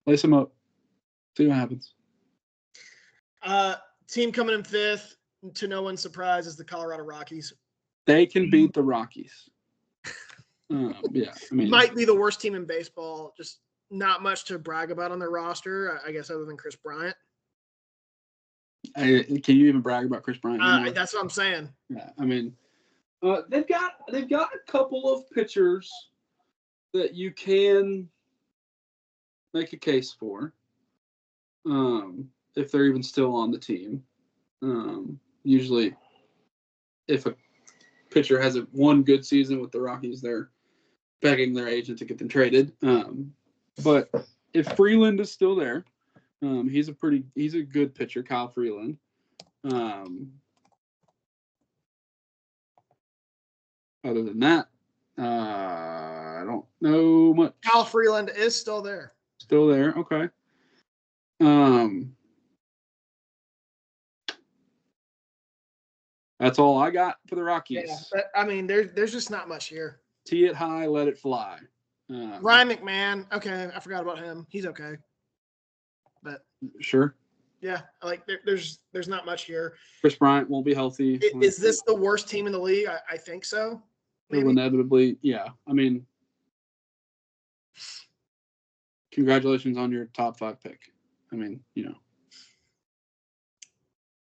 lace them up, see what happens. Team coming in fifth, to no one's surprise, is the Colorado Rockies. They can beat the Rockies. Yeah, I mean, might be the worst team in baseball. Just not much to brag about on their roster, I guess, other than Chris Bryant. Can you even brag about Chris Bryant? That's what I'm saying. Yeah, I mean, they've got a couple of pitchers that you can make a case for. If they're even still on the team. Usually, if a pitcher has one good season with the Rockies, they're begging their agent to get them traded. But if Freeland is still there, he's a good pitcher, Kyle Freeland. Other than that, I don't know much. Kyle Freeland is still there. Still there, okay. That's all I got for the Rockies. Yeah, but, I mean, there's just not much here. Tee it high, let it fly. Ryan McMahon, okay, I forgot about him. He's okay. But sure. Yeah, like there's not much here. Chris Bryant won't be healthy. Is this the worst team in the league? I think so. It will inevitably, yeah. I mean, congratulations on your top 5 pick. I mean,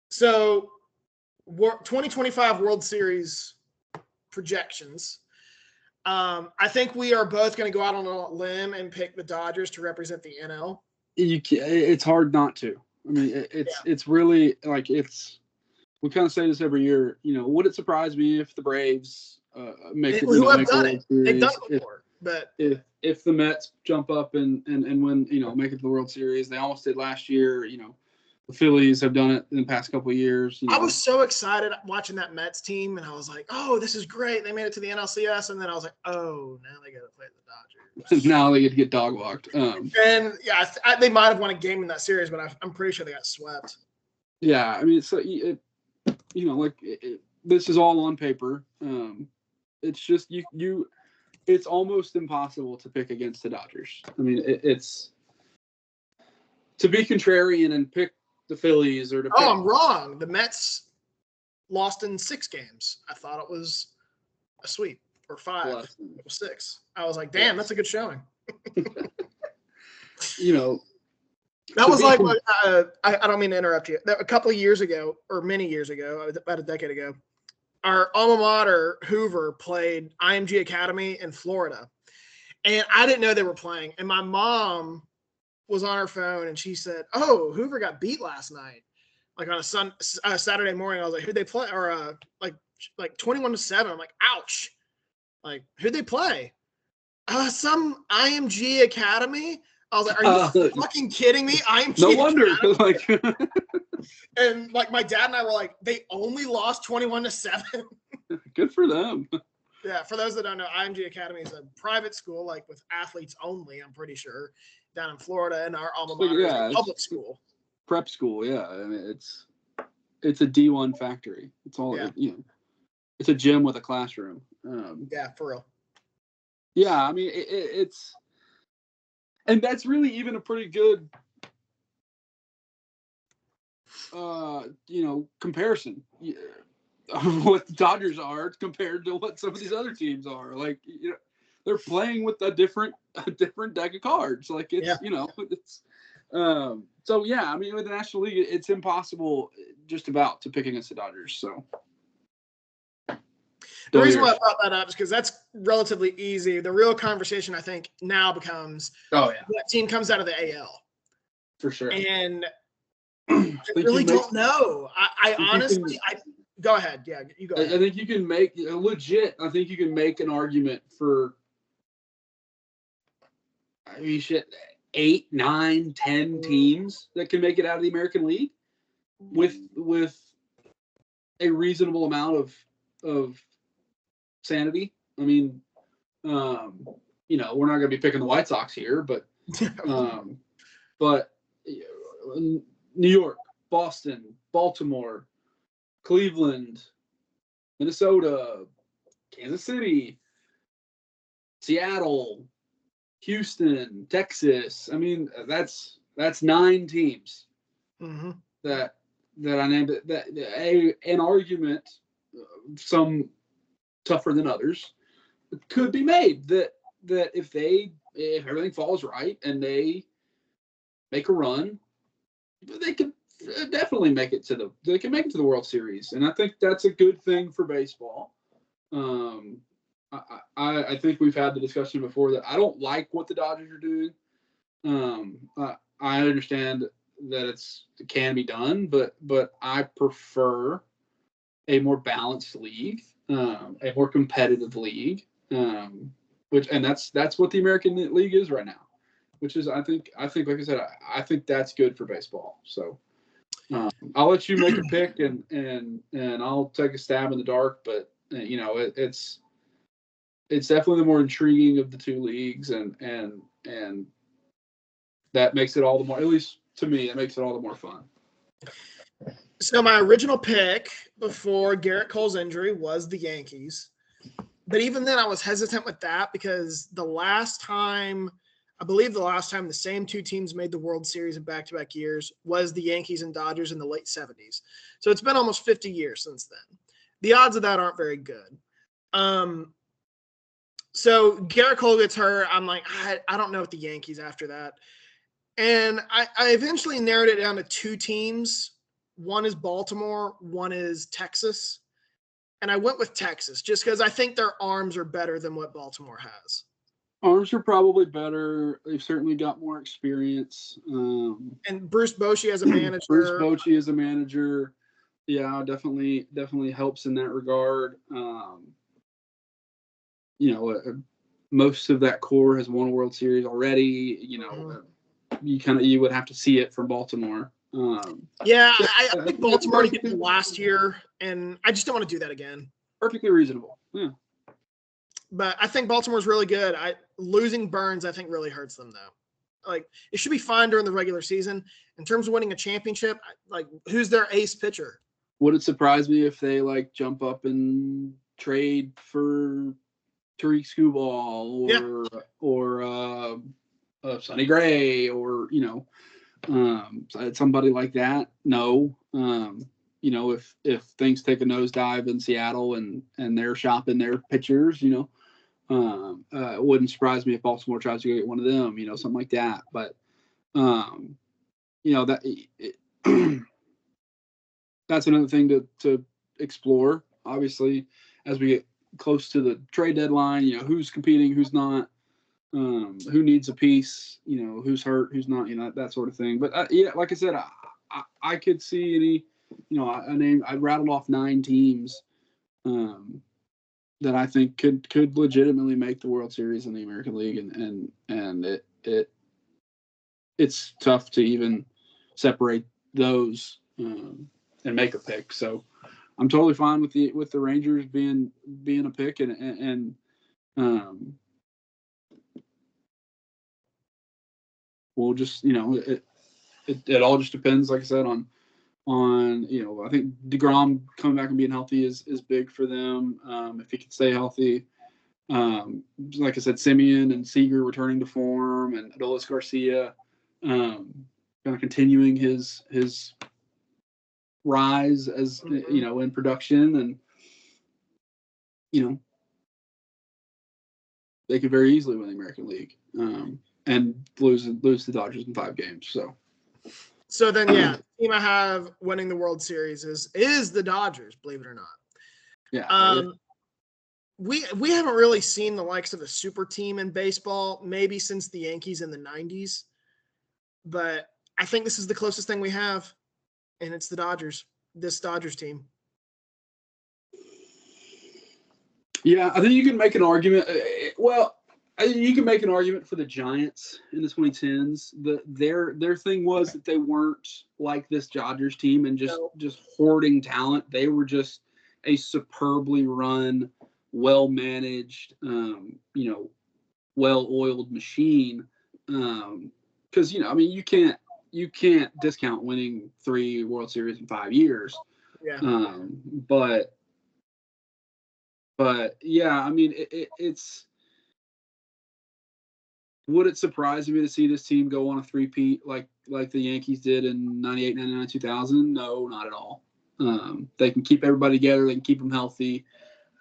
So, 2025 World Series projections. I think we are both going to go out on a limb and pick the Dodgers to represent the NL. It's hard not to. I mean, it's really like we kind of say this every year. Would it surprise me if the Braves make it? Who have done it? Series, They've done it before, but if the Mets jump up and win, make it to the World Series, they almost did last year. The Phillies have done it in the past couple of years. I was so excited watching that Mets team, and I was like, "Oh, this is great! They made it to the NLCS." And then I was like, "Oh, now they got to play the Dodgers." Now they get to get dog walked. And yeah, they might have won a game in that series, but I'm pretty sure they got swept. Yeah, I mean, this is all on paper. It's just it's almost impossible to pick against the Dodgers. I mean, it's to be contrarian and pick the Phillies or to pick. Oh, I'm wrong. The Mets lost in 6 games. I thought it was a sweep or 5. It was 6. I was like, damn, that's a good showing. That was like, I don't mean to interrupt you. A couple of years ago, or many years ago, about a decade ago, our alma mater, Hoover, played IMG Academy in Florida. And I didn't know they were playing. And my mom was on her phone, and she said, "Oh, Hoover got beat last night." Like on a Saturday morning, I was like, "Who'd they play?" Or like 21-7. I'm like, "Ouch!" Like, who'd they play? Some IMG Academy. I was like, "Are you fucking kidding me?" IMG. No wonder. And my dad and I were like, they only lost 21-7. Good for them. Yeah, for those that don't know, IMG Academy is a private school, like with athletes only. I'm pretty sure down in Florida, and our alma mater is a public school. Prep school, yeah. I mean, it's a D1 factory. It's all it's a gym with a classroom. Yeah, for real. Yeah, I mean it's, and that's really even a pretty good comparison of what the Dodgers are compared to what some of these other teams are. Like, they're playing with a different deck of cards. Like, it's it's so yeah, I mean, with the National League, it's impossible just about to pick against the Dodgers. So the reason why I brought that up is because that's relatively easy. The real conversation, I think, now becomes, what team comes out of the AL? For sure. And I really don't know. I honestly, go ahead. Yeah, you go ahead. I think you can make legit. I think you can make an argument for. I mean, shit, 8, 9, 10 teams that can make it out of the American League with a reasonable amount of sanity. I mean, we're not going to be picking the White Sox here, but New York, Boston, Baltimore, Cleveland, Minnesota, Kansas City, Seattle, Houston, Texas. I mean, that's 9 teams that I named. An argument, some tougher than others, could be made that if everything falls right and they make a run, they could definitely make it to the World Series, and I think that's a good thing for baseball. I think we've had the discussion before that I don't like what the Dodgers are doing. I understand that it can be done, but I prefer a more balanced league, a more competitive league, that's what the American League is right now, which is I think like I said, I think that's good for baseball. So I'll let you make a pick and I'll take a stab in the dark, but it's definitely the more intriguing of the 2 leagues, and that makes it all the more, at least to me, it makes it all the more fun. So my original pick before Garrett Cole's injury was the Yankees. But even then I was hesitant with that because the last time I believe the last time the same two teams made the World Series in back-to-back years was the Yankees and Dodgers in the late 70s. So it's been almost 50 years since then. The odds of that aren't very good. So Garrett Cole gets hurt. I'm like, I don't know what the Yankees after that. And I eventually narrowed it down to two teams. One is Baltimore, one is Texas. And I went with Texas just because I think their arms are better than what Baltimore has. Arms are probably better. They've certainly got more experience. And Bruce Bochy as a manager. Bruce Bochy as a manager, yeah, definitely helps in that regard. Most of that core has won a World Series already. You would have to see it from Baltimore. I think Baltimore did it last year, and I just don't want to do that again. Perfectly reasonable. Yeah. But I think Baltimore's really good. Losing Burns, I think, really hurts them, though. Like, it should be fine during the regular season. In terms of winning a championship, like, who's their ace pitcher? Would it surprise me if they, jump up and trade for Tariq Skubal or Sonny Gray or, somebody like that? No. If things take a nosedive in Seattle and they're shopping their pitchers, it wouldn't surprise me if Baltimore tries to go get one of them, something like that. But, that's another thing to explore, obviously, as we get close to the trade deadline, who's competing, who's not, who needs a piece, who's hurt, who's not, that sort of thing. But like I said, I could see any, I rattled off 9 teams that I think could legitimately make the World Series in the American League, and it's tough to even separate those and make a pick. So I'm totally fine with the Rangers being a pick, and we'll just it all just depends, like I said, on I think DeGrom coming back and being healthy is big for them. If he can stay healthy, like I said, Simeon and Seager returning to form, and Adolis Garcia kind of continuing his rise as in production, and they could very easily win the American League and lose the Dodgers in 5 games. So then, the team I have winning the World Series is the Dodgers, believe it or not. Yeah. We haven't really seen the likes of a super team in baseball, maybe since the Yankees in the 90s. But I think this is the closest thing we have, and it's the Dodgers, this Dodgers team. Yeah, I think you can make an argument. You can make an argument for the Giants in the 2010s. Their thing was that they weren't like this Dodgers team and just hoarding talent. They were just a superbly run, well-managed, well-oiled machine. Because you can't discount winning 3 World Series in 5 years. Yeah. But yeah, it's. Would it surprise me to see this team go on a three-peat like the Yankees did in 98, 99, 2000? No, not at all. They can keep everybody together. They can keep them healthy.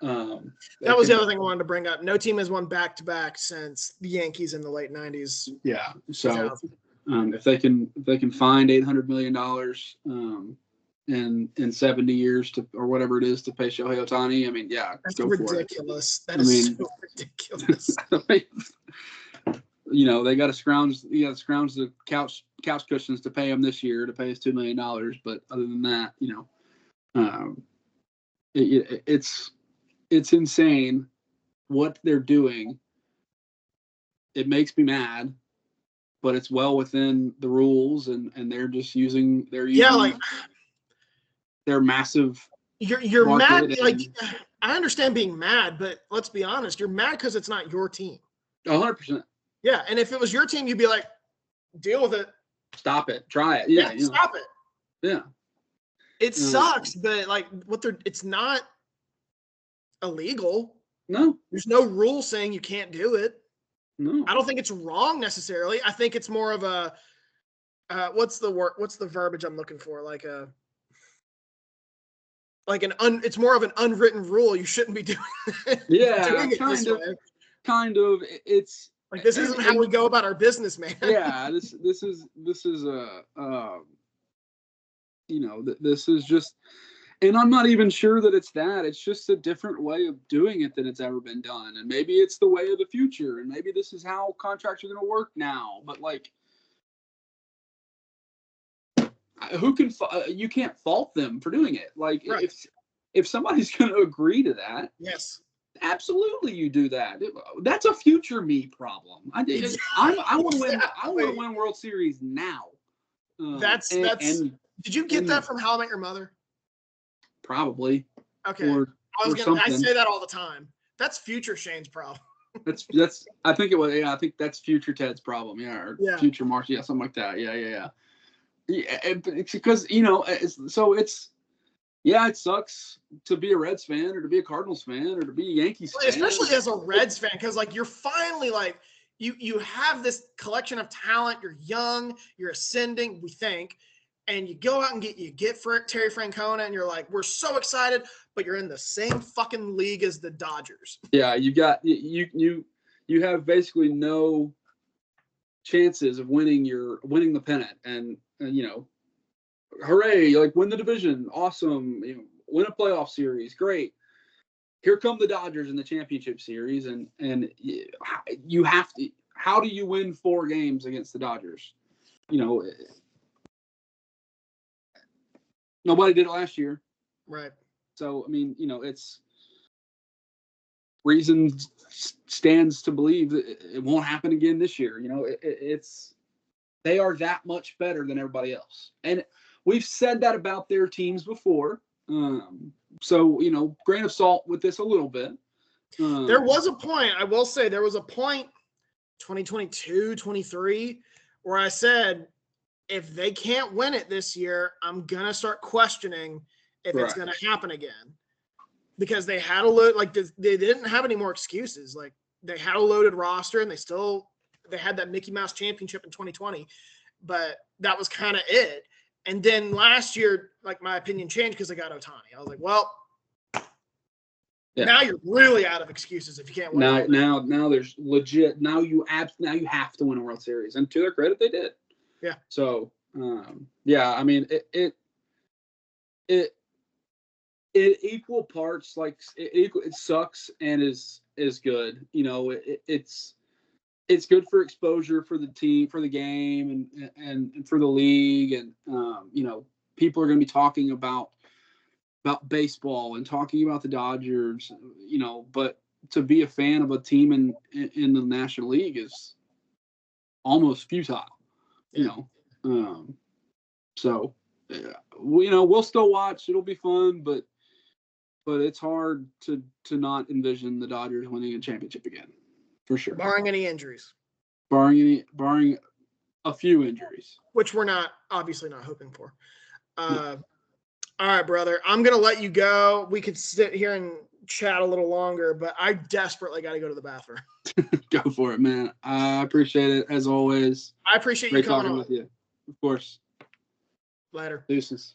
That was the other thing I wanted to bring up. No team has won back-to-back since the Yankees in the late 90s. Yeah. So if they can find $800 million in 70 years or whatever it is to pay Shohei Ohtani, that's go ridiculous. For it. That is so ridiculous. They got to scrounge the couch cushions to pay him this year to pay us $2 million. But other than that, it's insane what they're doing. It makes me mad, but it's well within the rules, and they're just using their massive. You're mad. I understand being mad, but let's be honest. You're mad because it's not your team. 100%. Yeah, and if it was your team, you'd be like, deal with it. Stop it. Try it. Yeah, stop it. Yeah. It sucks, but it's not illegal. No. There's no rule saying you can't do it. No. I don't think it's wrong necessarily. I think it's more of a what's the verbiage I'm looking for? It's more of an unwritten rule. You shouldn't be doing Yeah, doing it this way. Kind of. It's like this isn't how we go about our business, man. Yeah, this is this is just, and I'm not even sure that it's that. It's just a different way of doing it than it's ever been done, and maybe it's the way of the future, and maybe this is how contracts are going to work now. But like, you can't fault them for doing it. Like, right. if somebody's going to agree to that, yes, absolutely you do that. That's a future me problem. I want to win. I want to win World Series now. That's. Did you get that from How I Met Your Mother? Probably. Okay. I say that all the time. That's future Shane's problem. that's. I think it was. Yeah, I think that's future Ted's problem. Yeah, or future Mark. Yeah, something like that. Yeah. It's because it sucks to be a Reds fan or to be a Cardinals fan or to be a Yankees fan. Especially as a Reds fan, because like you're finally like you have this collection of talent. You're young. You're ascending. We think. And you go out and get for Terry Francona, and you're like, we're so excited, but you're in the same fucking league as the Dodgers. Yeah, you have basically no chances of winning the pennant, and hooray! Like, win the division, awesome. Win a playoff series, great. Here come the Dodgers in the championship series, and you have to. How do you win 4 games against the Dodgers? Nobody did it last year. Right. So, I mean, it's reason stands to believe that it won't happen again this year. They are that much better than everybody else. And we've said that about their teams before. So, grain of salt with this a little bit. There was a point, I will say, 2022, 23, where I said, if they can't win it this year, I'm going to start questioning if it's going to happen again. Because they had they didn't have any more excuses. Like, they had a loaded roster, and they had that Mickey Mouse championship in 2020, but that was kind of it. And then last year, like, my opinion changed because I got Ohtani. I was like, well, now you're really out of excuses if you can't win. Now there's legit. Now you have to win a World Series, and to their credit, they did. Yeah. So, I mean, it equal parts, like it sucks and is good. It's good for exposure for the team, for the game, and for the league, and people are going to be talking about baseball and talking about the Dodgers, but to be a fan of a team in the National League is almost futile. So we'll still watch. It'll be fun, but it's hard to not envision the Dodgers winning a championship again, for sure. Barring any injuries. Barring a few injuries, which we're obviously not hoping for. No. All right, brother. I'm gonna let you go. We could sit here and chat a little longer, but I desperately got to go to the bathroom. Go for it, man. I appreciate it as always. I appreciate you coming on. With you, of course. Later. Deuces.